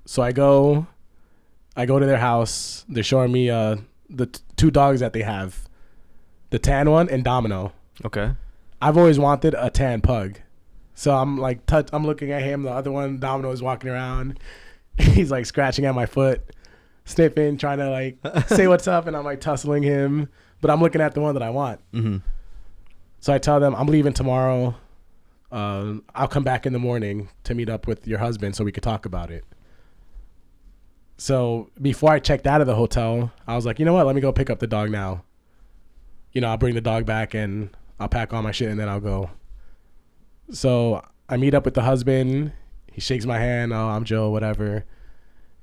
B: So I go to their house. They're showing me the 2 dogs that they have, the tan one and Domino.
A: Okay.
B: I've always wanted a tan pug. So I'm like, I'm looking at him. The other one, Domino, is walking around. He's like scratching at my foot, sniffing, trying to like say what's up. And I'm like tussling him. But I'm looking at the one that I want. Mm-hmm. So I tell them, I'm leaving tomorrow. I'll come back in the morning to meet up with your husband so we could talk about it. So before I checked out of the hotel, I was like, you know what? Let me go pick up the dog now. I'll bring the dog back and I'll pack all my shit and then I'll go. So I meet up with the husband. He shakes my hand. Oh, I'm Joe, whatever.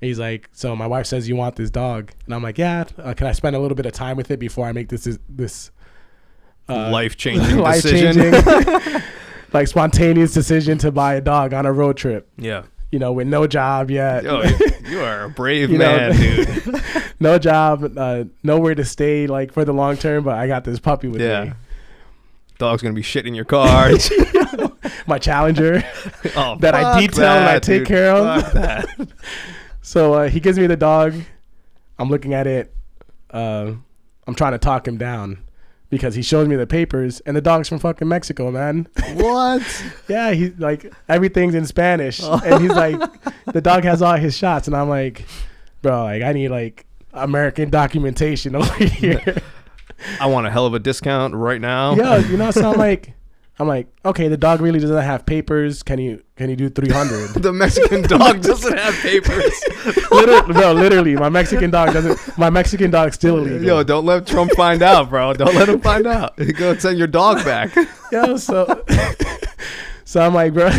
B: He's like, so my wife says you want this dog. And I'm like, yeah. Can I spend a little bit of time with it before I make this
A: life-changing decision?
B: Like spontaneous decision to buy a dog on a road trip.
A: Yeah.
B: With no job yet.
A: Oh, you are a brave man, dude.
B: No job, nowhere to stay like for the long term, but I got this puppy with me.
A: Dog's gonna be shit in your car.
B: My Challenger
A: Oh,
B: that I detail and I take care of.
A: Fuck that.
B: So he gives me the dog. I'm looking at it. I'm trying to talk him down because he shows me the papers, and the dog's from fucking Mexico, man.
A: What?
B: Yeah, he's like, everything's in Spanish, and he's like, the dog has all his shots, and I'm like, bro, like I need like American documentation over here.
A: I want a hell of a discount right now.
B: Yeah, you know, so I'm like, okay, the dog really doesn't have papers. Can you do 300?
A: The Mexican dog doesn't have papers.
B: Literally, my Mexican dog doesn't. My Mexican dog's still illegal.
A: Yo, don't let Trump find out, bro. Don't let him find out. Go and send your dog back.
B: Yo, so I'm like, bro,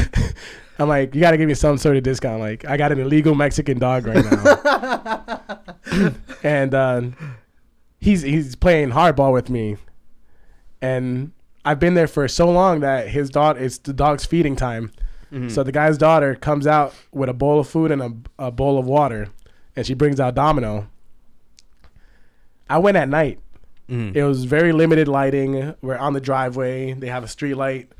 B: I'm like, you got to give me some sort of discount. Like, I got an illegal Mexican dog right now, and he's playing hardball with me, and I've been there for so long that it's the dog's feeding time. Mm-hmm. So the guy's daughter comes out with a bowl of food and a bowl of water, and she brings out Domino. I went at night. Mm-hmm. It was very limited lighting. We're on the driveway. They have a street light.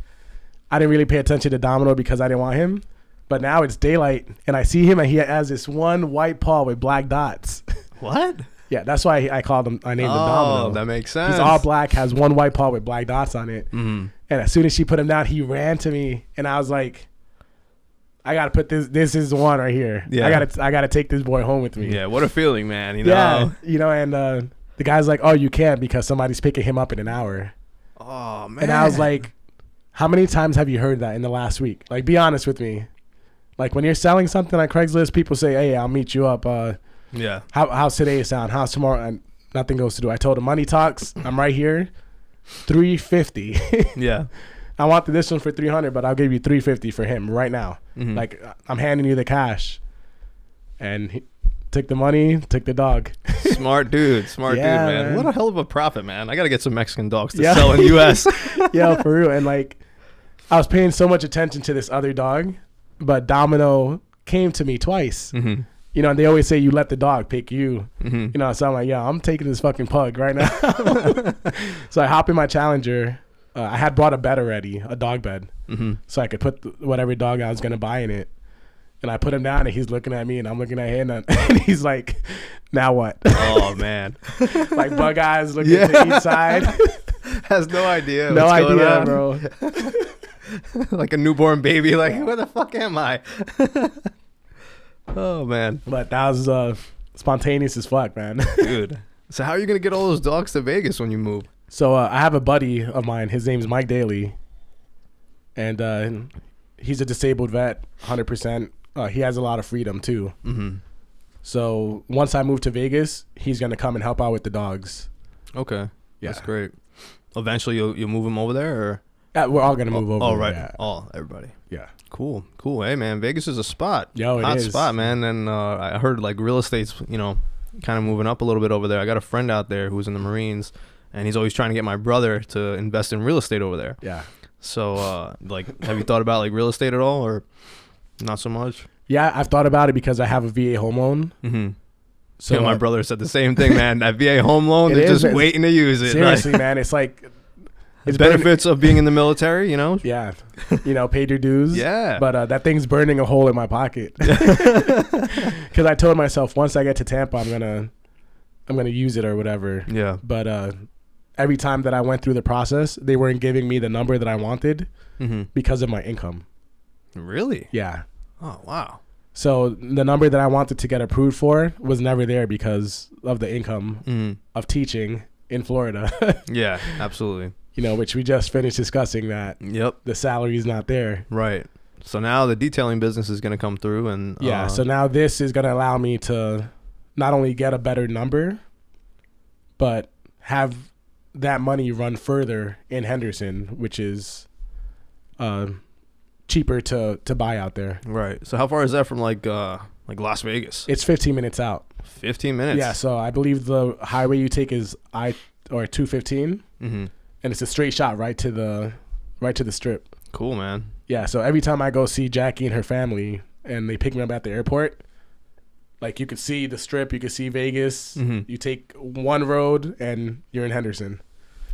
B: I didn't really pay attention to Domino because I didn't want him. But now it's daylight, and I see him, and he has this one white paw with black dots.
A: What?
B: Yeah, that's why I named him Domino.
A: Oh, that makes sense.
B: He's all black, has one white paw with black dots on it. Mm-hmm. And as soon as she put him down, he ran to me, and I was like, I gotta put this is the one right here. Yeah. I gotta take this boy home with me.
A: Yeah, what a feeling, man. You know?
B: Yeah, you know, and the guy's like, oh, you can't because somebody's picking him up in an hour.
A: Oh, man.
B: And I was like, how many times have you heard that in the last week? Like, be honest with me. Like, when you're selling something on Craigslist, people say, hey, I'll meet you up.
A: Yeah.
B: How's today sound? How's tomorrow? And nothing goes to do. I told him money talks. I'm right here. $350.
A: Yeah.
B: I want this one for $300, but I'll give you $350 for him right now. Mm-hmm. Like, I'm handing you the cash. And he took the money, took the dog.
A: Smart dude, man. What a hell of a profit, man. I gotta get some Mexican dogs to
B: yeah.
A: sell in the U.S.
B: Yeah, for real. And like, I was paying so much attention to this other dog, but Domino came to me twice. Mm-hmm. You know, and they always say you let the dog pick you. Mm-hmm. You know, so I'm like, yeah, I'm taking this fucking pug right now. So I hop in my Challenger. I had brought a bed already, a dog bed, mm-hmm. so I could put whatever dog I was going to buy in it. And I put him down, and he's looking at me, and I'm looking at him, and he's like, now what?
A: Oh, man.
B: Like bug eyes looking to each side.
A: Has no idea
B: no
A: what's
B: idea,
A: going on.
B: Bro.
A: Like a newborn baby, like, where the fuck am I? Oh, man.
B: But that was spontaneous as fuck, man.
A: Dude. So how are you going to get all those dogs to Vegas when you move?
B: So I have a buddy of mine. His name's Mike Daly. And he's a disabled vet, 100%. He has a lot of freedom, too. Mm-hmm. So once I move to Vegas, he's going to come and help out with the dogs.
A: Okay. Yeah. That's great. Eventually, you'll move him over there? Or?
B: We're all going to move over.
A: Oh, right.
B: Yeah.
A: Oh, everybody.
B: Yeah.
A: Cool. Hey, man. Vegas is a spot.
B: Yo,
A: Hot spot, man. And I heard, like, real estate's, you know, kind of moving up a little bit over there. I got a friend out there who's in the Marines, and he's always trying to get my brother to invest in real estate over there.
B: Yeah.
A: So, like, have you thought about, like, real estate at all, or not so much?
B: Yeah, I've thought about it because I have a VA home loan. Mm-hmm.
A: So my brother said the same thing, man. That VA home loan, they're just waiting to use it.
B: Seriously, man. It's like...
A: It's benefits of being in the military, you know?
B: Yeah. You know, paid your dues.
A: Yeah.
B: But that thing's burning a hole in my pocket. Because I told myself, once I get to Tampa, I'm gonna use it or whatever.
A: Yeah.
B: But every time that I went through the process, they weren't giving me the number that I wanted because of my income.
A: Really?
B: Yeah.
A: Oh, wow.
B: So the number that I wanted to get approved for was never there because of the income of teaching in Florida. Yeah,
A: absolutely.
B: You know, which we just finished discussing that. Yep. The salary is not there.
A: Right. So now the detailing business is going to come through, and
B: yeah. So now this is going to allow me to not only get a better number, but have that money run further in Henderson, which is cheaper to buy out there.
A: Right. So how far is that from like Las Vegas?
B: It's 15 minutes out.
A: 15 minutes.
B: Yeah. So I believe the highway you take is 215. Mm-hmm. And it's a straight shot right to the strip.
A: Cool, man.
B: Yeah, so every time I go see Jackie and her family and they pick me up at the airport, like you could see the strip, you could see Vegas. Mm-hmm. You take one road and you're in Henderson.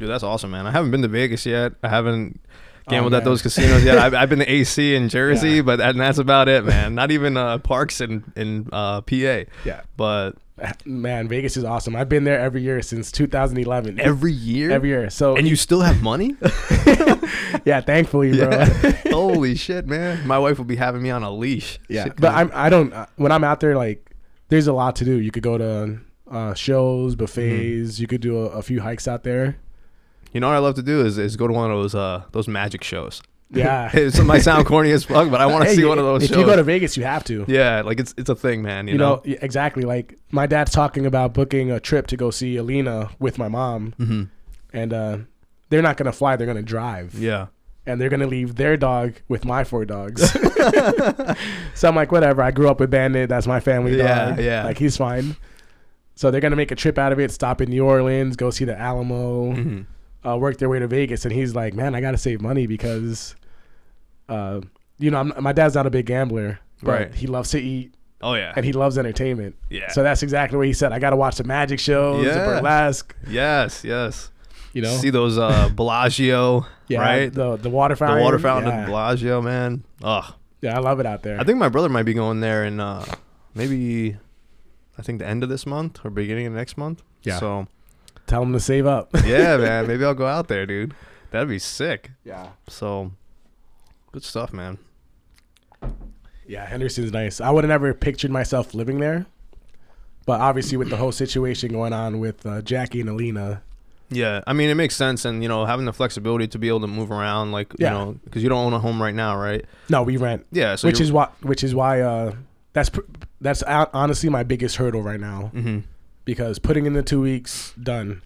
A: Dude, that's awesome, man. I haven't been to Vegas yet. I haven't gambled at those casinos yet. I've been to AC in Jersey, but that's about it, man. Not even parks in PA.
B: Yeah.
A: But
B: man, Vegas is awesome. I've been there every year since 2011.
A: Every year.
B: So
A: and you still have money?
B: Yeah, thankfully, bro.
A: Yeah. Holy shit, man. My wife will be having me on a leash.
B: Yeah,
A: Shit,
B: but I don't. When I'm out there, like, there's a lot to do. You could go to shows, buffets. You could do a few hikes out there.
A: You know what I love to do is go to one of those magic shows.
B: Yeah.
A: It might sound corny as fuck, but I want to see one of those shows.
B: If you go to Vegas, you have to.
A: Yeah, like it's a thing, man. You know?
B: Exactly. Like, my dad's talking about booking a trip to go see Alina with my mom, and they're not gonna fly; they're gonna drive.
A: Yeah.
B: And they're gonna leave their dog with my 4 dogs. So I'm like, whatever. I grew up with Bandit. That's my family dog.
A: Yeah.
B: Like, he's fine. So they're gonna make a trip out of it. Stop in New Orleans. Go see the Alamo. Work their way to Vegas. And he's like, man, I gotta save money because, my dad's not a big gambler, but
A: right.
B: he loves to eat.
A: Oh yeah.
B: And he loves entertainment.
A: Yeah.
B: So that's exactly what he said. I gotta watch the magic shows, the burlesque.
A: Yes.
B: You know,
A: see those Bellagio, right?
B: The water fountain.
A: The water fountain at Bellagio, man. Ugh.
B: Yeah, I love it out there.
A: I think my brother might be going there in maybe, I think the end of this month or beginning of next month.
B: Yeah.
A: So
B: tell him to save up.
A: Yeah, man. Maybe I'll go out there, dude. That'd be sick.
B: Yeah.
A: So good stuff, man.
B: Yeah, Henderson's nice. I would have never pictured myself living there, but obviously with the whole situation going on with Jackie and Alina.
A: Yeah, I mean, it makes sense, and having the flexibility to be able to move around, like because you don't own a home right now, right?
B: No, we rent.
A: Yeah, so
B: which is why that's honestly my biggest hurdle right now, because putting in the 2 weeks, done.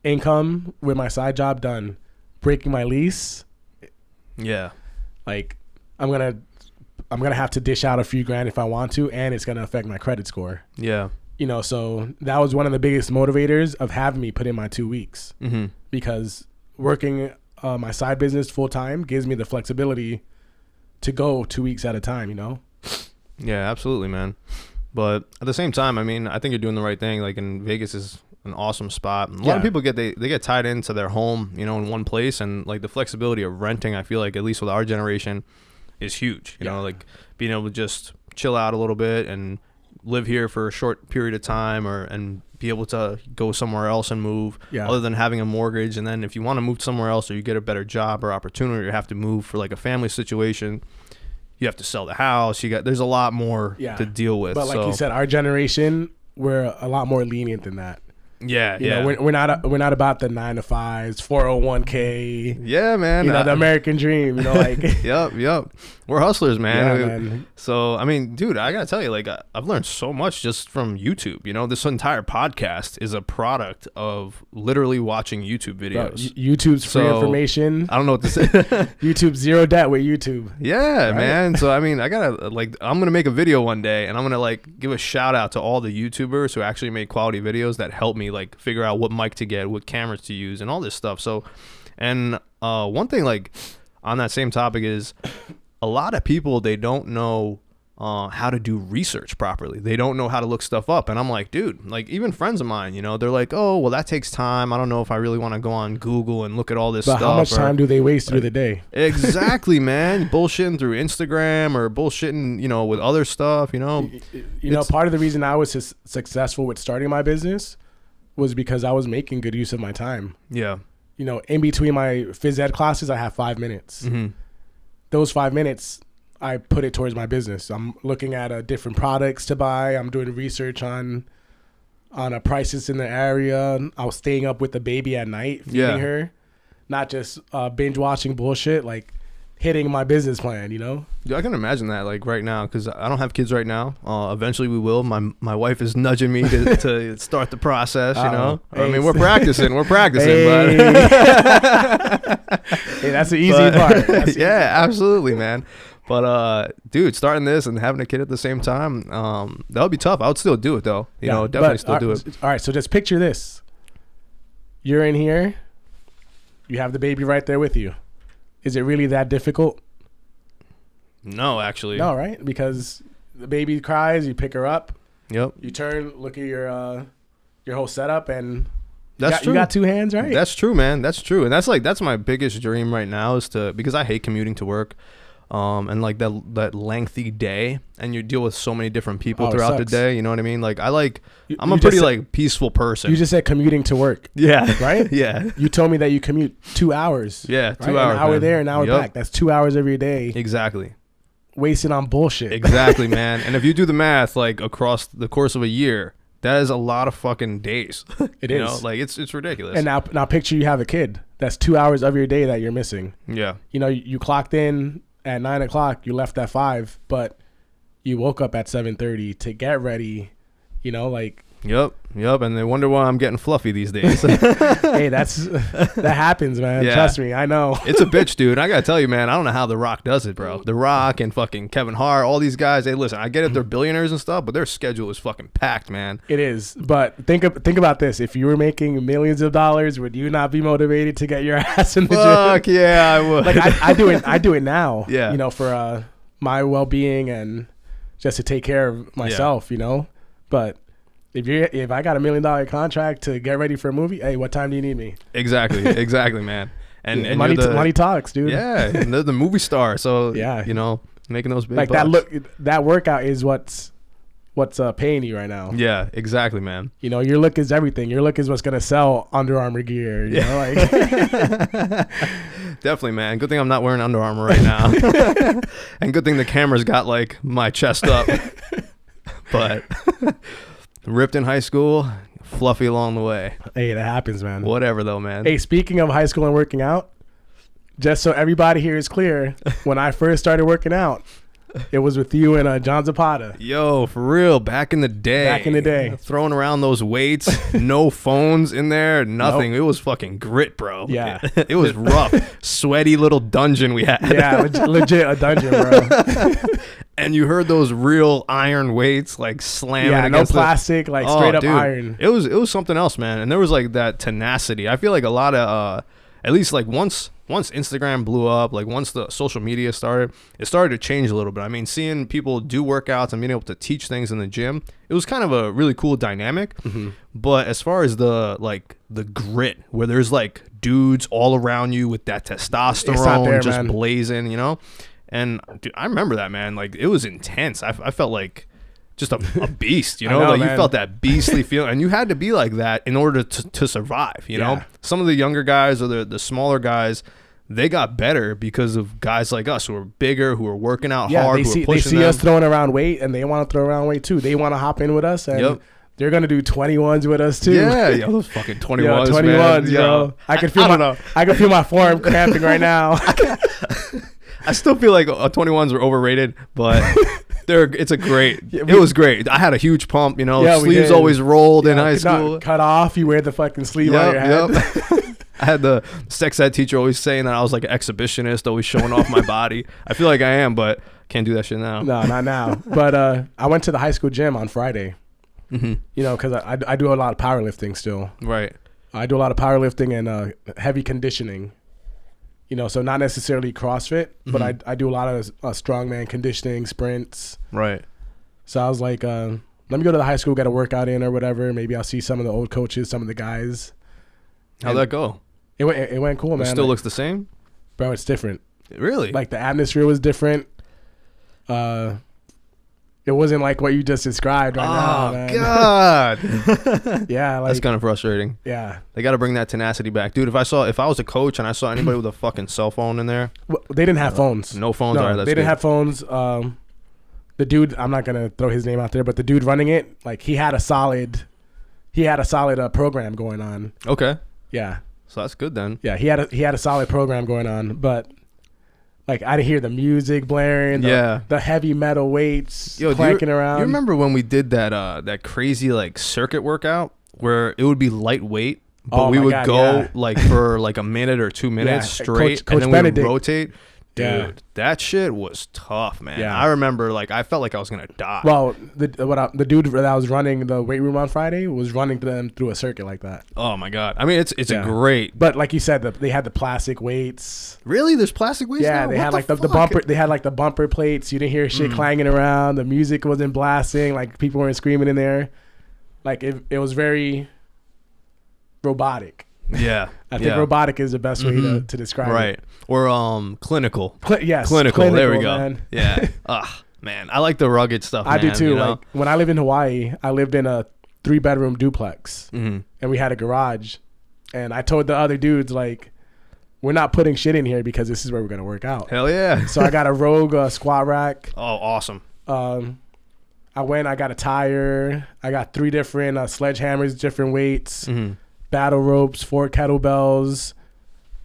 B: Income with my side job, done. Breaking my lease.
A: Yeah,
B: like I'm gonna have to dish out a few grand if I want to, and it's gonna affect my credit score.
A: Yeah.
B: So that was one of the biggest motivators of having me put in my 2 weeks, because working my side business full time gives me the flexibility to go 2 weeks at a time,
A: Yeah, absolutely, man. But at the same time, I mean, I think you're doing the right thing. Like, in Vegas is an awesome spot. A lot of people they get tied into their home, in one place, and like the flexibility of renting, I feel like, at least with our generation, is huge. You know, like being able to just chill out a little bit and live here for a short period of time, and be able to go somewhere else and move, other than having a mortgage. And then if you want to move somewhere else, or you get a better job or opportunity, or you have to move for like a family situation, you have to sell the house. There's a lot more to deal with.
B: But like you said, our generation, we're a lot more lenient than that.
A: Yeah,
B: we're not about the 9 to 5s, 401k.
A: Yeah, man.
B: The American dream. Like.
A: Yep. We're hustlers, man.
B: Yeah, man.
A: So I mean, dude, I gotta tell you, like, I've learned so much just from YouTube. This entire podcast is a product of literally watching YouTube videos.
B: Bro, YouTube's free information.
A: I don't know what to say.
B: YouTube, zero debt with YouTube.
A: Yeah, right? Man. So I mean, I'm gonna make a video one day, and I'm gonna like give a shout out to all the YouTubers who actually make quality videos that help me like figure out what mic to get, what cameras to use, and all this stuff. So, and one thing like on that same topic is a lot of people, they don't know how to do research properly. They don't know how to look stuff up. And I'm like, dude, like even friends of mine, they're like, oh, well, that takes time. I don't know if I really want to go on Google and look at all this stuff.
B: But how much time do they waste through the day?
A: Exactly, man. Bullshitting through Instagram or bullshitting, with other stuff,
B: Part of the reason I was successful with starting my business was because I was making good use of my time.
A: Yeah.
B: In between my phys ed classes, I have 5 minutes. Those 5 minutes, I put it towards my business. I'm looking at different products to buy. I'm doing research on prices in the area. I was staying up with the baby at night, feeding her, not just binge watching bullshit, like hitting my business plan,
A: Yeah, I can imagine that, like right now, because I don't have kids right now. Eventually we will. My wife is nudging me to start the process, Hey, I mean, we're practicing, but
B: hey, that's the easy part.
A: Absolutely, man. But dude, starting this and having a kid at the same time, that would be tough. I would still do it though. Definitely still do it.
B: All right, so just picture this. You're in here. You have the baby right there with you. Is it really that difficult?
A: No, actually.
B: No, right? Because the baby cries, you pick her up.
A: Yep.
B: You turn, look at your whole setup, and
A: That's true.
B: You got two hands, right?
A: That's true, man. That's true. And that's my biggest dream right now is because I hate commuting to work. And like that lengthy day, and you deal with so many different people throughout the day. You know what I mean? Like I'm a pretty like peaceful person.
B: You just said commuting to work.
A: Yeah.
B: Right?
A: Yeah.
B: You told me that you commute 2 hours.
A: Yeah,
B: right?
A: 2 hours.
B: An hour
A: man.
B: there, an hour back. That's 2 hours every day.
A: Exactly.
B: Wasted on bullshit.
A: Exactly, man. And if you do the math, like across the course of a year, that is a lot of fucking days.
B: It
A: you
B: is.
A: know? Like it's ridiculous.
B: And now picture you have a kid. That's 2 hours of your day that you're missing.
A: Yeah.
B: You know, you clocked in at 9 o'clock, you left at 5, but you woke up at 7:30 to get ready, you know, like.
A: Yep. And they wonder why I'm getting fluffy these days.
B: Hey, that happens, man.
A: Yeah.
B: Trust me, I know.
A: It's a bitch, dude. I gotta tell you, man, I don't know how The Rock does it, bro. The Rock and fucking Kevin Hart, all these guys, hey, listen, I get it, they're billionaires and stuff, but their schedule is fucking packed, man.
B: It is. But think about this. If you were making millions of dollars, would you not be motivated to get your ass in the gym?
A: Fuck yeah, I would.
B: Like I do it now.
A: Yeah.
B: You know, for my well-being and just to take care of myself, you know. But if I got $1 million contract to get ready for a movie, hey, what time do you need me?
A: Exactly, man. And
B: money talks, dude.
A: Yeah, and they're the movie star, so
B: yeah,
A: you know, making those big
B: like
A: bucks.
B: that workout is what's paying you right now.
A: Yeah, exactly, man.
B: You know, your look is everything. Your look is what's gonna sell Under Armour gear. You know, like
A: definitely, man. Good thing I'm not wearing Under Armour right now, and good thing the camera's got like my chest up. But ripped in high school, fluffy along the way.
B: Hey, that happens, man.
A: Whatever though, man.
B: Hey, speaking of high school and working out, just so everybody here is clear, when I first started working out, it was with you and John Zapata.
A: Yo, for real, back in the day. Throwing around those weights, no phones in there, nothing. Nope. It was fucking grit, bro.
B: Yeah.
A: It was rough. Sweaty little dungeon we had.
B: Yeah, legit a dungeon, bro.
A: And you heard those real iron weights like slamming against
B: no plastic, like straight up iron.
A: It was something else, man. And there was like that tenacity. I feel like a lot of at least like once Instagram blew up, like once the social media started, it started to change a little bit. I mean, seeing people do workouts and being able to teach things in the gym, it was kind of a really cool dynamic. Mm-hmm. But as far as the grit, where there's like dudes all around you with that testosterone there, just man. Blazing, you know? And dude, I remember that, man. Like it was intense. I felt like just a beast, you know? Like man. You felt that beastly feeling, and you had to be like that in order to survive, you know? Some of the younger guys or the smaller guys, they got better because of guys like us who are bigger, who are working out hard, who are pushing
B: they see us throwing around weight, and they want to throw around weight too. They want to hop in with us, and they're gonna do 21s with us too.
A: Yeah, those fucking 21s, 21s,
B: man. Yo. I can feel my forearm cramping right now.
A: I still feel like 21s are overrated, but it was great. I had a huge pump, you know, sleeves always rolled in high school.
B: Cut off, you wear the fucking sleeve on your head.
A: I had the sex ed teacher always saying that I was like an exhibitionist, always showing off my body. I feel like I am, but can't do that shit now.
B: No, not now. But I went to the high school gym on Friday, you know, because I do a lot of powerlifting still.
A: Right.
B: I do a lot of powerlifting and heavy conditioning. You know, so not necessarily CrossFit, but I do a lot of strongman conditioning, sprints.
A: Right.
B: So I was like, let me go to the high school, get a workout in or whatever. Maybe I'll see some of the old coaches, some of the guys.
A: How'd that go?
B: It went cool, man.
A: It still looks the same?
B: Bro, it's different.
A: Really?
B: Like the atmosphere was different. It wasn't like what you just described right now, man.
A: Oh, God.
B: Yeah. Like,
A: that's kind of frustrating.
B: Yeah.
A: They got to bring that tenacity back. Dude, if I was a coach and I saw anybody with a fucking cell phone in there.
B: Well, they didn't have phones.
A: No phones?
B: No,
A: all right,
B: they didn't have phones. The dude, I'm not going to throw his name out there, but the dude running it, like he had a solid program going on.
A: Okay.
B: Yeah.
A: So that's good then.
B: Yeah, he had a solid program going on, but like I didn't hear the music blaring, the heavy metal weights clanking around.
A: You remember when we did that crazy like circuit workout where it would be lightweight, but we would go like for like a minute or 2 minutes straight,
B: Coach
A: and then we would
B: Benedict.
A: Rotate. Dude, that shit was tough, man.
B: Yeah.
A: I remember, like, I felt like I was gonna die.
B: Well, the dude that was running the weight room on Friday was running them through a circuit like that.
A: Oh my God! I mean, it's a great.
B: But like you said, they had the plastic weights.
A: Really, there's plastic weights.
B: Yeah,
A: now?
B: they had like the bumper. They had like the bumper plates. You didn't hear shit clanging around. The music wasn't blasting. Like people weren't screaming in there. Like it was very. robotic.
A: Yeah.
B: I think robotic is the best way to describe it.
A: Right. Or clinical.
B: Yes.
A: Clinical. There we go.
B: Man.
A: Yeah. Man, I like the rugged stuff.
B: I do too.
A: You know?
B: Like when I lived in Hawaii, I lived in a 3-bedroom duplex, and we had a garage. And I told the other dudes, like, we're not putting shit in here because this is where we're gonna work out.
A: Hell yeah.
B: So I got a Rogue squat rack.
A: Oh, awesome.
B: I got a tire. I got 3 different sledgehammers, different weights, battle ropes, 4 kettlebells.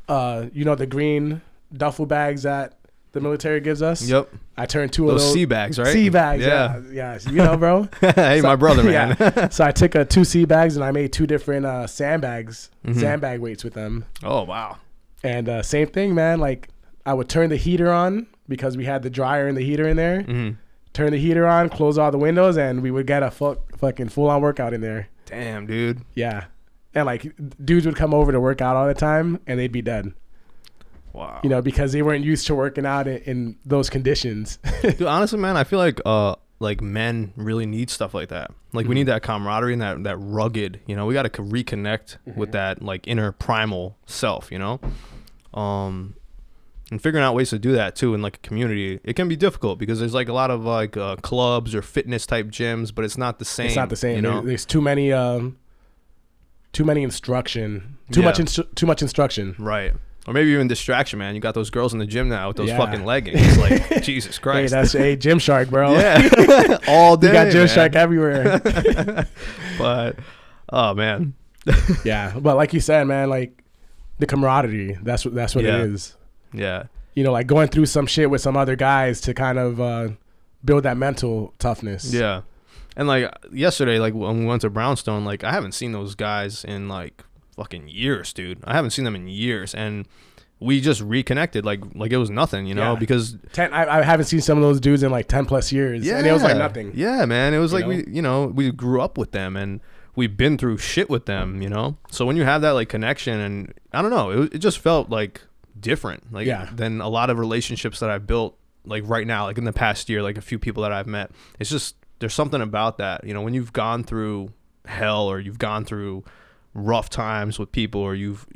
B: The green duffel bags that the military gives us.
A: Yep.
B: I turned 2 of those.
A: Sea bags, right?
B: Sea bags, yeah. You know, bro.
A: Hey, my brother, man.
B: Yeah. So I took 2 sea bags and I made 2 different sandbags, sandbag weights with them.
A: Oh, wow.
B: And same thing, man. Like, I would turn the heater on because we had the dryer and the heater in there. Turn the heater on, close all the windows, and we would get a fucking full-on workout in there.
A: Damn, dude.
B: Yeah. And, like, dudes would come over to work out all the time, and they'd be dead.
A: Wow.
B: You know, because they weren't used to working out in those conditions.
A: Dude, honestly, man, I feel like men really need stuff like that. Like, we need that camaraderie and that rugged, you know, we got to reconnect with that, like, inner primal self, you know? And figuring out ways to do that too in like a community, it can be difficult because there's like a lot of like clubs or fitness type gyms, but it's not the same.
B: It's not the same.
A: You know?
B: There's too many instruction, too much instruction.
A: Right. Or maybe even distraction, man. You got those girls in the gym now with those fucking leggings. Like, Jesus Christ.
B: Hey, that's a Gymshark, bro.
A: Yeah. All day.
B: You got Gymshark everywhere.
A: But, oh man.
B: Yeah. But like you said, man, like the camaraderie, that's what it is.
A: Yeah.
B: You know, like going through some shit with some other guys to kind of build that mental toughness.
A: Yeah. And like yesterday, like when we went to Brownstone, like I haven't seen those guys in like fucking years, dude. I haven't seen them in years. And we just reconnected like it was nothing, you know, because
B: I haven't seen some of those dudes in like 10 plus years.
A: Yeah.
B: And it was like nothing.
A: Yeah, man. It was like we grew up with them and we've been through shit with them, you know? So when you have that like connection and I don't know, it just felt like different than a lot of relationships that I've built like right now, like in the past year, like a few people that I've met. It's just there's something about that, you know, when you've gone through hell or you've gone through rough times with people or you've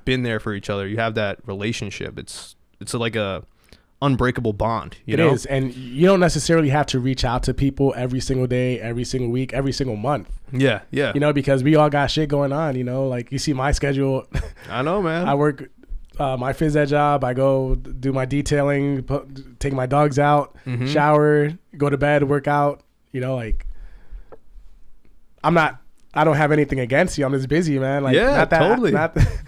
A: been there for each other, you have that relationship. It's like a unbreakable bond, you know? It is,
B: and you don't necessarily have to reach out to people every single day, every single week, every single month.
A: Yeah.
B: You know, because we all got shit going on, you know, like you see my schedule.
A: I know, man.
B: I work my phys ed job. I go do my detailing, take my dogs out, shower, go to bed, work out. You know, like I don't have anything against you. I'm just busy, man. Like,
A: totally.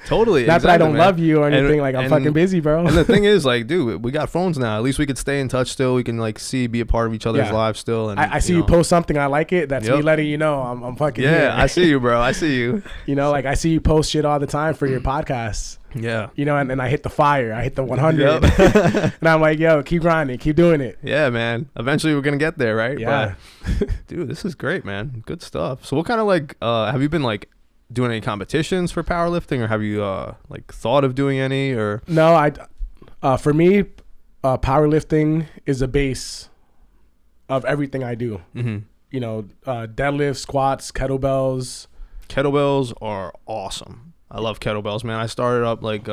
A: Totally.
B: Not
A: exactly,
B: that I don't
A: man.
B: love you or anything. Like, I'm fucking busy, bro.
A: And the thing is, like, dude, we got phones now. At least we could stay in touch still. We can, like, be a part of each other's lives still. And
B: I see you post something, I like it. That's me letting you know I'm fucking here.
A: I see you, bro. I see you.
B: You know, like, I see you post shit all the time for your podcasts.
A: Yeah.
B: You know, and I hit the fire. I hit the 100. And I'm like, yo, keep grinding. Keep doing it.
A: Yeah, man. Eventually we're going to get there, right?
B: Yeah.
A: But, dude, this is great, man. Good stuff. So what kind of, like, have you been, like, doing any competitions for powerlifting or have you, like, thought of doing any or?
B: No, for me, powerlifting is the base of everything I do. Mm-hmm. You know, deadlifts, squats, kettlebells.
A: Kettlebells are awesome. I love kettlebells, man. I started up like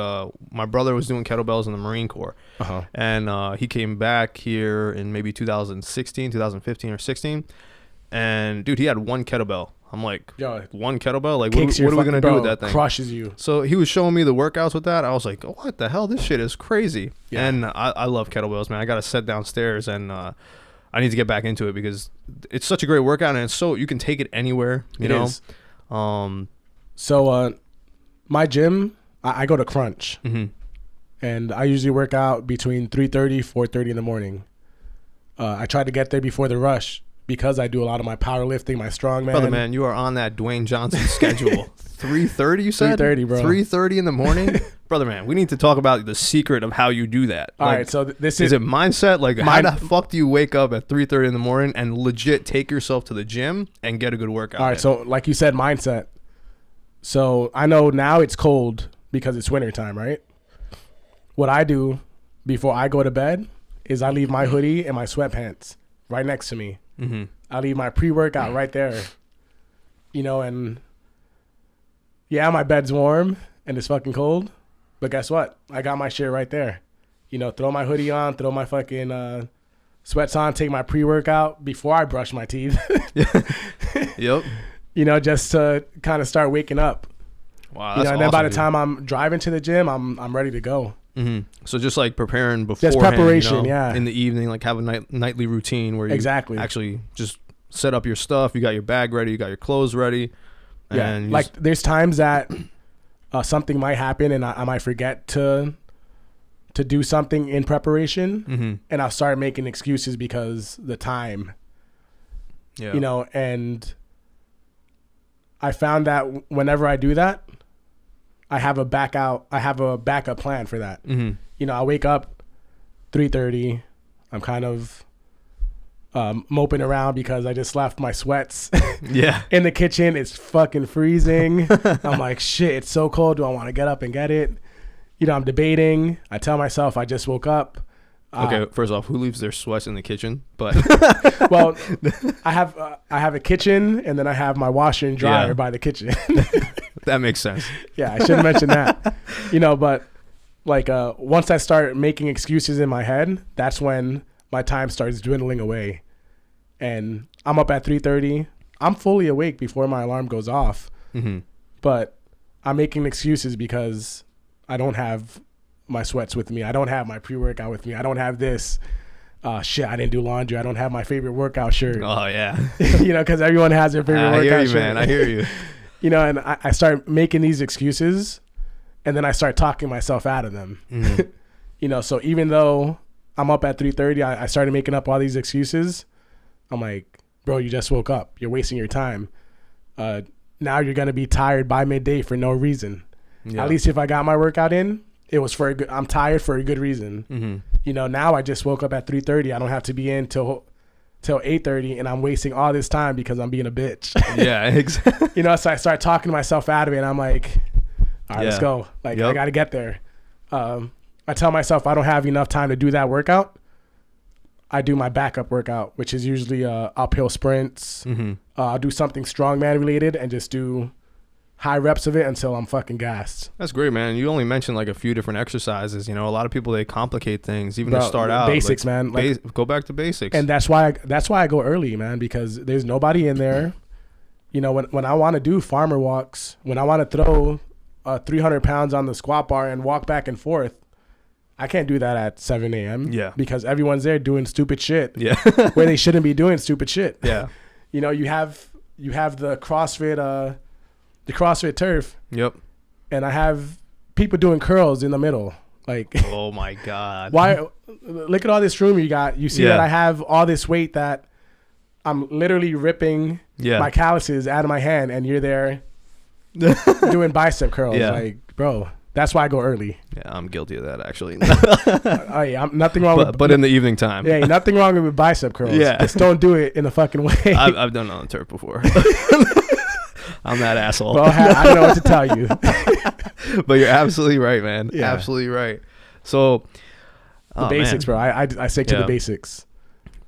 A: my brother was doing kettlebells in the Marine Corps, and he came back here in maybe 2015 or 16, and dude, he had one kettlebell. I'm like, yo, one kettlebell? Like, what are we gonna do with that thing?
B: Crushes you.
A: So he was showing me the workouts with that. I was like, oh, what the hell? This shit is crazy. Yeah. And I love kettlebells, man. I got to sit downstairs and I need to get back into it because it's such a great workout and it's so you can take it anywhere. You know. Is.
B: So my gym, I go to Crunch, and I usually work out between 3:30, 4:30 in the morning. I try to get there before the rush because I do a lot of my powerlifting, my strongman.
A: Brother, man, you are on that Dwayne Johnson schedule. 3:30, you said?
B: 3:30, bro.
A: 3:30 in the morning? Brother, man, we need to talk about the secret of how you do that.
B: All right, so this
A: is it mindset? Like, how the fuck do you wake up at 3:30 in the morning and legit take yourself to the gym and get a good workout?
B: All right, so like you said, mindset. So I know now it's cold because it's winter time, right? What I do before I go to bed is I leave my hoodie and my sweatpants right next to me. I leave my pre-workout right there, you know, and Yeah, my bed's warm and it's fucking cold. But guess what? I got my shit right there. You know, throw my hoodie on, throw my fucking sweats on, take my pre-workout before I brush my teeth.
A: Yep.
B: You know, just to kind of start waking up.
A: Wow,
B: You
A: that's
B: know, and then
A: awesome,
B: by the
A: dude.
B: time I'm driving to the gym, I'm ready to go.
A: So just like preparing before,
B: preparation, yeah.
A: in the evening, like have a nightly routine where you
B: Exactly.
A: actually just set up your stuff. You got your bag ready, you got your clothes ready.
B: Yeah,
A: And you
B: like there's times that something might happen and I might forget to do something in preparation, and I'll start making excuses because the time.
A: yeah.
B: You know, and I found that whenever I do that, I have a backup plan for that. You know, I wake up 3:30. I'm kind of moping around because I just left my sweats
A: Yeah.
B: in the kitchen. It's fucking freezing. I'm like, shit, it's so cold. Do I want to get up and get it? You know, I'm debating. I tell myself I just woke up.
A: Okay, first off, who leaves their sweats in the kitchen? But
B: Well, I have a kitchen, and then I have my washer and dryer
A: Yeah.
B: by the kitchen.
A: that makes sense.
B: Yeah, I should have mentioned that. You know, but like once I start making excuses in my head, that's when my time starts dwindling away. And I'm up at 3:30. I'm fully awake before my alarm goes off. But I'm making excuses because I don't have my sweats with me. I don't have my pre-workout with me. I don't have this. Shit, I didn't do laundry. I don't have my favorite workout shirt.
A: Oh yeah.
B: You know, because everyone has their favorite
A: I
B: workout
A: hear you,
B: shirt.
A: man. I hear you.
B: You know, and I start making these excuses, and then I start talking myself out of them. You know, so even though I'm up at 3:30, I started making up all these excuses. I'm like, bro, you just woke up. You're wasting your time. Now you're gonna be tired by midday for no reason.
A: Yeah.
B: At least if I got my workout in, it was for a good. I'm tired for a good reason. You know, now I just woke up at 3:30. I don't have to be in till 8:30, and I'm wasting all this time because I'm being a bitch.
A: Yeah, exactly.
B: You know, so I start talking myself out of it, and I'm like, all right, let's
A: Yeah.
B: go. Like,
A: Yep.
B: I got to get there. I tell myself I don't have enough time to do that workout. I do my backup workout, which is usually uphill sprints. I'll do something strongman related and just do high reps of it until I'm fucking gassed.
A: That's great, man. You only mentioned like a few different exercises. You know, a lot of people, they complicate things even to
B: Bro,
A: start out.
B: basics,
A: like,
B: man. Like,
A: go back to basics.
B: and that's why I go early, man, because there's nobody in there. You know, when I want to do farmer walks, when I want to throw 300 pounds on the squat bar and walk back and forth, I can't do that at 7 a.m.
A: Yeah.
B: Because everyone's there doing stupid shit.
A: Yeah.
B: Where they shouldn't be doing stupid shit.
A: Yeah.
B: You know, you have the CrossFit turf,
A: Yep.
B: and I have people doing curls in the middle. Like,
A: Oh my God.
B: why? Look at all this room you got. You see
A: Yeah.
B: that I have all this weight that I'm literally ripping
A: Yeah.
B: my calluses out of my hand, and you're there doing bicep curls.
A: Yeah.
B: Like, bro, that's why I go early.
A: Yeah, I'm guilty of that actually.
B: Hey, I'm nothing wrong with
A: but in the evening time.
B: yeah, nothing wrong with bicep curls.
A: Yeah.
B: Just don't do it in a fucking way.
A: I've done it on the turf before. I'm that asshole.
B: Well, I don't know what to tell you.
A: But you're absolutely right, man.
B: Yeah.
A: Absolutely right. So
B: The basics, bro. I stick to
A: Yeah.
B: the basics.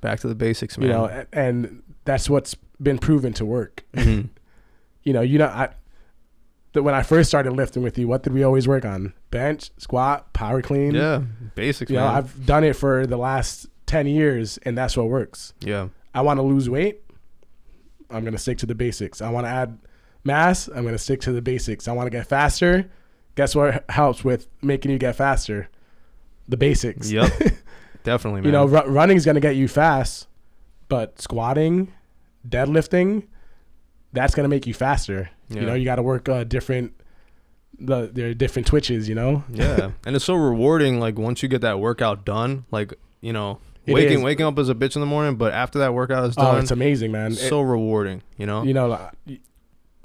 A: Back to the basics, man.
B: You know, and that's what's been proven to work.
A: Mhm.
B: You know, when I first started lifting with you, what did we always work on? Bench, squat, power clean.
A: Yeah, basics,
B: You know,
A: man.
B: I've done it for the last 10 years, and that's what works.
A: Yeah.
B: I want to lose weight. I'm going to stick to the basics. I want to add mass. I'm going to stick to the basics. I want to get faster. Guess what helps with making you get faster? The basics.
A: Yep. Definitely, man.
B: You know, running is going to get you fast, but squatting, deadlifting, that's going to make you faster.
A: Yeah.
B: You know, you got to work there are different twitches, you know?
A: Yeah. And it's so rewarding, like, once you get that workout done, like, you know,
B: It
A: waking
B: is.
A: up as a bitch in the morning, but after that workout is
B: Oh,
A: done,
B: it's amazing, man.
A: so rewarding, you know?
B: You know, like,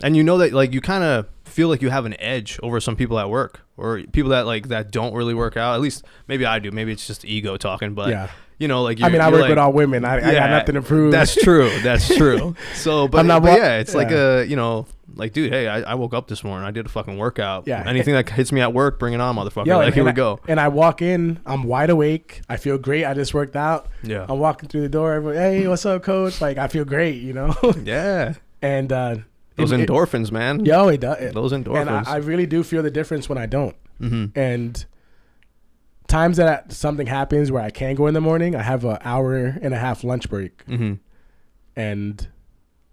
A: And you know that, like, you kind of feel like you have an edge over some people at work or people that, like, that don't really work out. At least maybe I do. Maybe it's just ego talking, but,
B: yeah.
A: you know, like,
B: I mean, I
A: you're
B: work
A: like,
B: with all women. I got nothing to prove.
A: That's true. That's true. So, but,
B: I'm not
A: but yeah, it's like
B: yeah.
A: you know, like, dude, hey, I woke up this morning. I did a fucking workout.
B: Yeah.
A: Anything that hits me at work, bring it on, motherfucker.
B: Yo,
A: like, here we
B: and
A: go.
B: And I walk in, I'm wide awake. I feel great. I just worked out.
A: Yeah.
B: I'm walking through the door. Everyone, hey, what's up, coach? Like, I feel great, you know?
A: Yeah.
B: And,
A: Those endorphins, man.
B: Yo, it does.
A: Those endorphins.
B: And I really do feel the difference when I don't.
A: Mm-hmm.
B: And times that something happens where I can go in the morning, I have an hour and a half lunch break.
A: Mm-hmm.
B: And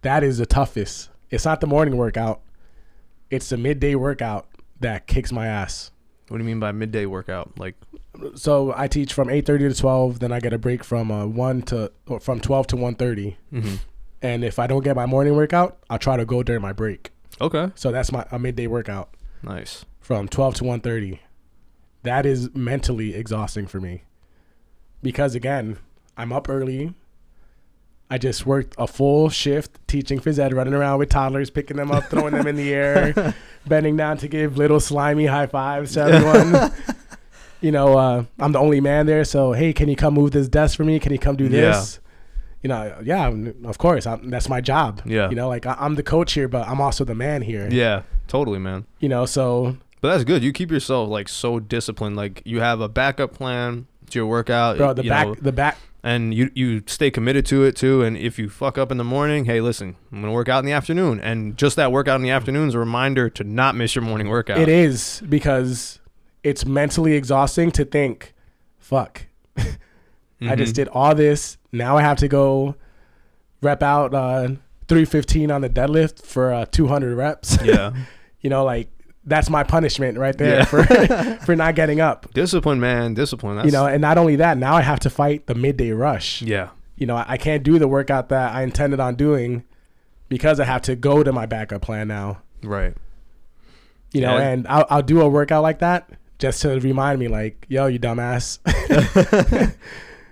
B: that is the toughest. It's not the morning workout. It's the midday workout that kicks my ass.
A: What do you mean by midday workout? Like,
B: so I teach from 8:30 to 12. Then I get a break from from 12 to 1:30.
A: mm-hmm.
B: And if I don't get my morning workout, I'll try to go during my break.
A: Okay.
B: So that's a midday workout.
A: Nice.
B: From 12 to 1:30. That is mentally exhausting for me. Because again, I'm up early. I just worked a full shift teaching phys ed, running around with toddlers, picking them up, throwing them in the air, bending down to give little slimy high fives to everyone. You know, I'm the only man there. So, hey, can you come move this desk for me? Can you come do this? You know, yeah, of course. That's my job.
A: Yeah.
B: You know, like I'm the coach here, but I'm also the man here.
A: Yeah, totally, man.
B: You know, so.
A: But that's good. You keep yourself like so disciplined. Like you have a backup plan to your workout.
B: Bro, the back.
A: And you stay committed to it too. And if you fuck up in the morning, hey, listen, I'm going to work out in the afternoon. And just that workout in the afternoon is a reminder to not miss your morning workout.
B: It is, because it's mentally exhausting to think, fuck, I just did all this. Now I have to go rep out 315 on the deadlift for 200 reps.
A: Yeah.
B: You know, like that's my punishment right there for not getting up.
A: Discipline, man. Discipline. That's,
B: you know, and not only that, now I have to fight the midday rush.
A: Yeah.
B: You know, I can't do the workout that I intended on doing because I have to go to my backup plan now.
A: Right.
B: You know, and I'll do a workout like that just to remind me, like, yo, you dumbass.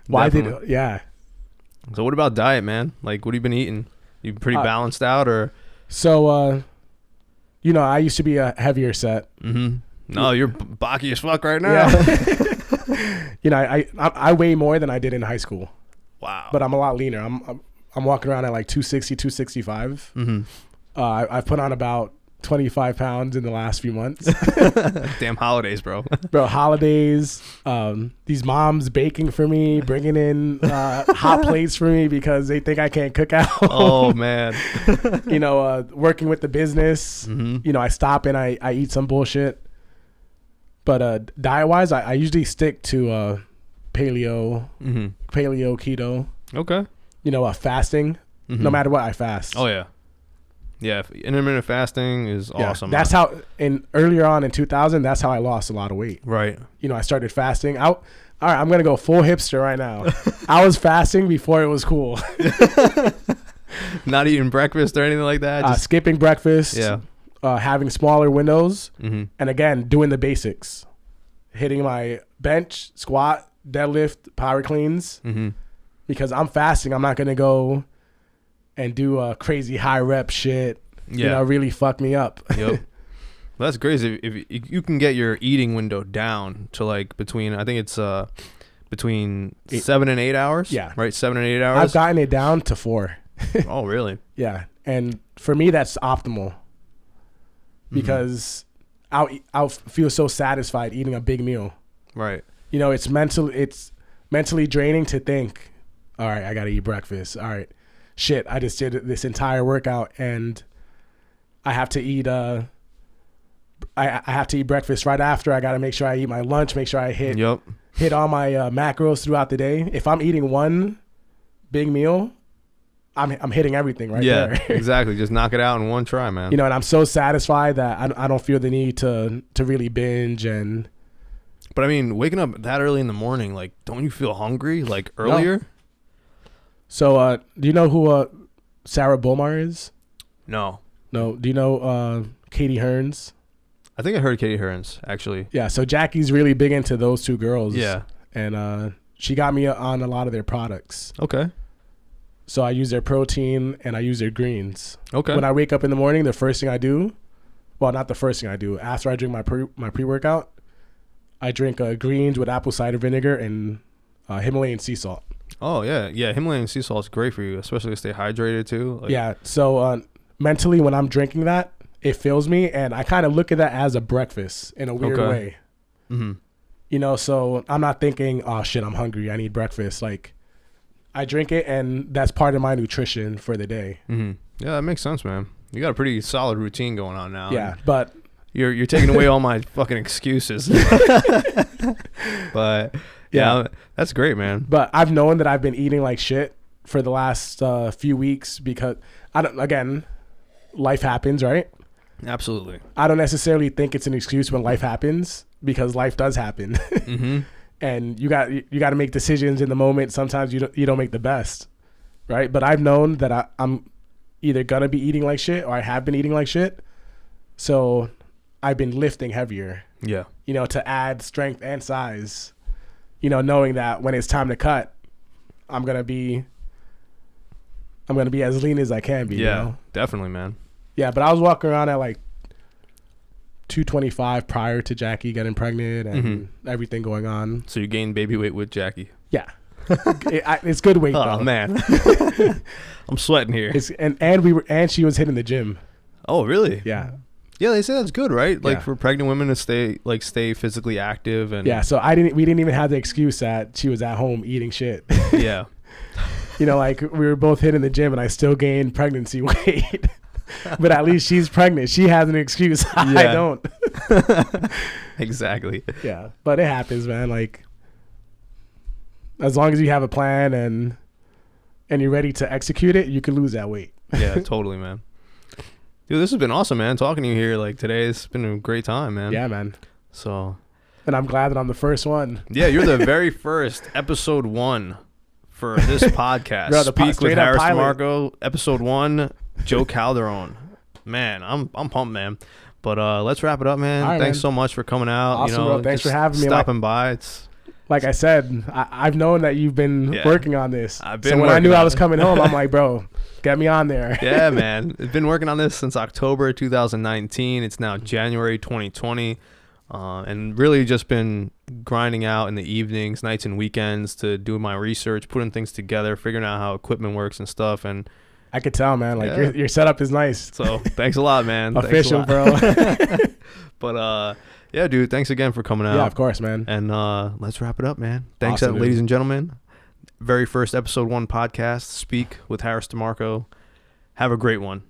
B: Why
A: Definitely. So what about diet, man? Like, what have you been eating? You pretty balanced out, or?
B: So, you know, I used to be a heavier set.
A: Mm-hmm. No, you're bulky as fuck right now.
B: Yeah. You know, I weigh more than I did in high school.
A: Wow.
B: But I'm a lot leaner. I'm walking around at like 260, 265.
A: Mm-hmm.
B: I've put on about 25 pounds in the last few months.
A: Damn holidays, bro.
B: Bro, holidays. These moms baking for me, bringing in hot plates for me because they think I can't cook out.
A: Oh, man.
B: You know, working with the business.
A: Mm-hmm.
B: You know, I stop and I eat some bullshit. But diet-wise, I usually stick to paleo, keto.
A: Okay.
B: You know, fasting. No matter what, I fast.
A: Oh, yeah. Yeah, intermittent fasting is awesome.
B: That's how, earlier on in 2000, that's how I lost a lot of weight.
A: Right.
B: You know, I started fasting. All right, I'm going to go full hipster right now. I was fasting before it was cool.
A: Not eating breakfast or anything like that?
B: Just skipping breakfast.
A: Yeah.
B: Having smaller windows.
A: Mm-hmm.
B: And again, doing the basics. Hitting my bench, squat, deadlift, power cleans.
A: Mm-hmm.
B: Because I'm fasting. I'm not going to go and do a crazy high rep shit, you know, really fuck me up.
A: Yep. Well, that's crazy. If you can get your eating window down to like between 7 and 8 hours.
B: Yeah.
A: Right. 7 and 8 hours.
B: I've gotten it down to 4.
A: Oh, really?
B: Yeah. And for me, that's optimal because I'll feel so satisfied eating a big meal.
A: Right.
B: You know, it's mentally draining to think, all right, I got to eat breakfast. All right. Shit, I just did this entire workout and I have to eat I have to eat breakfast right after. I got to make sure I eat my lunch, make sure I hit all my macros throughout the day. If I'm eating one big meal, I'm hitting everything right there.
A: Yeah, exactly. Just knock it out in one try, man.
B: You know, and I'm so satisfied that I don't feel the need to really binge.
A: But I mean, waking up that early in the morning, like, don't you feel hungry like earlier?
B: No. So, do you know who Sarah Bomar is?
A: No.
B: No. Do you know Katie Hearns?
A: I think I heard Katie Hearns, actually.
B: Yeah, so Jackie's really big into those two girls.
A: Yeah.
B: And she got me on a lot of their products.
A: Okay.
B: So I use their protein and I use their greens.
A: Okay.
B: When I wake up in the morning, the first thing I do, well, not the first thing I do, after I drink my pre-workout, I drink greens with apple cider vinegar and Himalayan sea salt.
A: Oh, yeah. Yeah, Himalayan sea salt is great for you, especially to stay hydrated, too. Like,
B: yeah, so mentally when I'm drinking that, it fills me, and I kind of look at that as a breakfast in a weird way.
A: Mm-hmm.
B: You know, so I'm not thinking, oh, shit, I'm hungry, I need breakfast. Like, I drink it, and that's part of my nutrition for the day.
A: Mm-hmm. Yeah, that makes sense, man. You got a pretty solid routine going on now.
B: Yeah, but
A: you're taking away all my fucking excuses. But yeah, that's great, man.
B: But I've known that I've been eating like shit for the last few weeks because life happens, right?
A: Absolutely.
B: I don't necessarily think it's an excuse when life happens, because life does happen.
A: Mm-hmm.
B: And you got to make decisions in the moment. Sometimes you don't make the best, right? But I've known that I'm either gonna be eating like shit or I have been eating like shit. So I've been lifting heavier.
A: Yeah.
B: To add strength and size. Knowing that when it's time to cut, I'm gonna be as lean as I can be.
A: Yeah, definitely, man.
B: Yeah, but I was walking around at like 225 prior to Jackie getting pregnant and everything going on.
A: So you gained baby weight with Jackie?
B: Yeah. It's good weight, though.
A: Oh, man. I'm sweating here.
B: And she was hitting the gym.
A: Oh, really?
B: Yeah.
A: Yeah, they say that's good, right? Like for pregnant women to stay physically active. And
B: yeah, so we didn't even have the excuse that she was at home eating shit.
A: Yeah.
B: Like we were both hitting the gym and I still gained pregnancy weight. But at least she's pregnant. She has an excuse. I don't.
A: Exactly.
B: Yeah. But it happens, man. Like, as long as you have a plan and you're ready to execute it, you can lose that weight.
A: Yeah, totally, man. Dude, this has been awesome, man. Talking to you here like today, it's been a great time, man.
B: Yeah, man.
A: So.
B: And I'm glad that I'm the first one.
A: Yeah, you're the very first episode 1 for this podcast. Speak with Harris DeMarco, episode 1. Joe Calderon. Man, I'm pumped, man. But let's wrap it up, man.
B: Right,
A: thanks
B: man.
A: so much for coming out.
B: Awesome, bro. Thanks for having me.
A: Stopping by. It's
B: like I said, I've known that you've been working on this.
A: So
B: when I knew I was coming home, I'm like, bro, get me on there.
A: Yeah, man. I've been working on this since October 2019. It's now January 2020. And really just been grinding out in the evenings, nights, and weekends to do my research, putting things together, figuring out how equipment works and stuff. And
B: I could tell, man. Like your setup is nice.
A: So thanks a lot, man.
B: Official, bro.
A: But yeah, dude, thanks again for coming out.
B: Yeah, of course, man.
A: And let's wrap it up, man. Thanks,
B: awesome,
A: ladies and gentlemen. Very first episode 1 podcast, Speak with Harris DeMarco. Have a great one.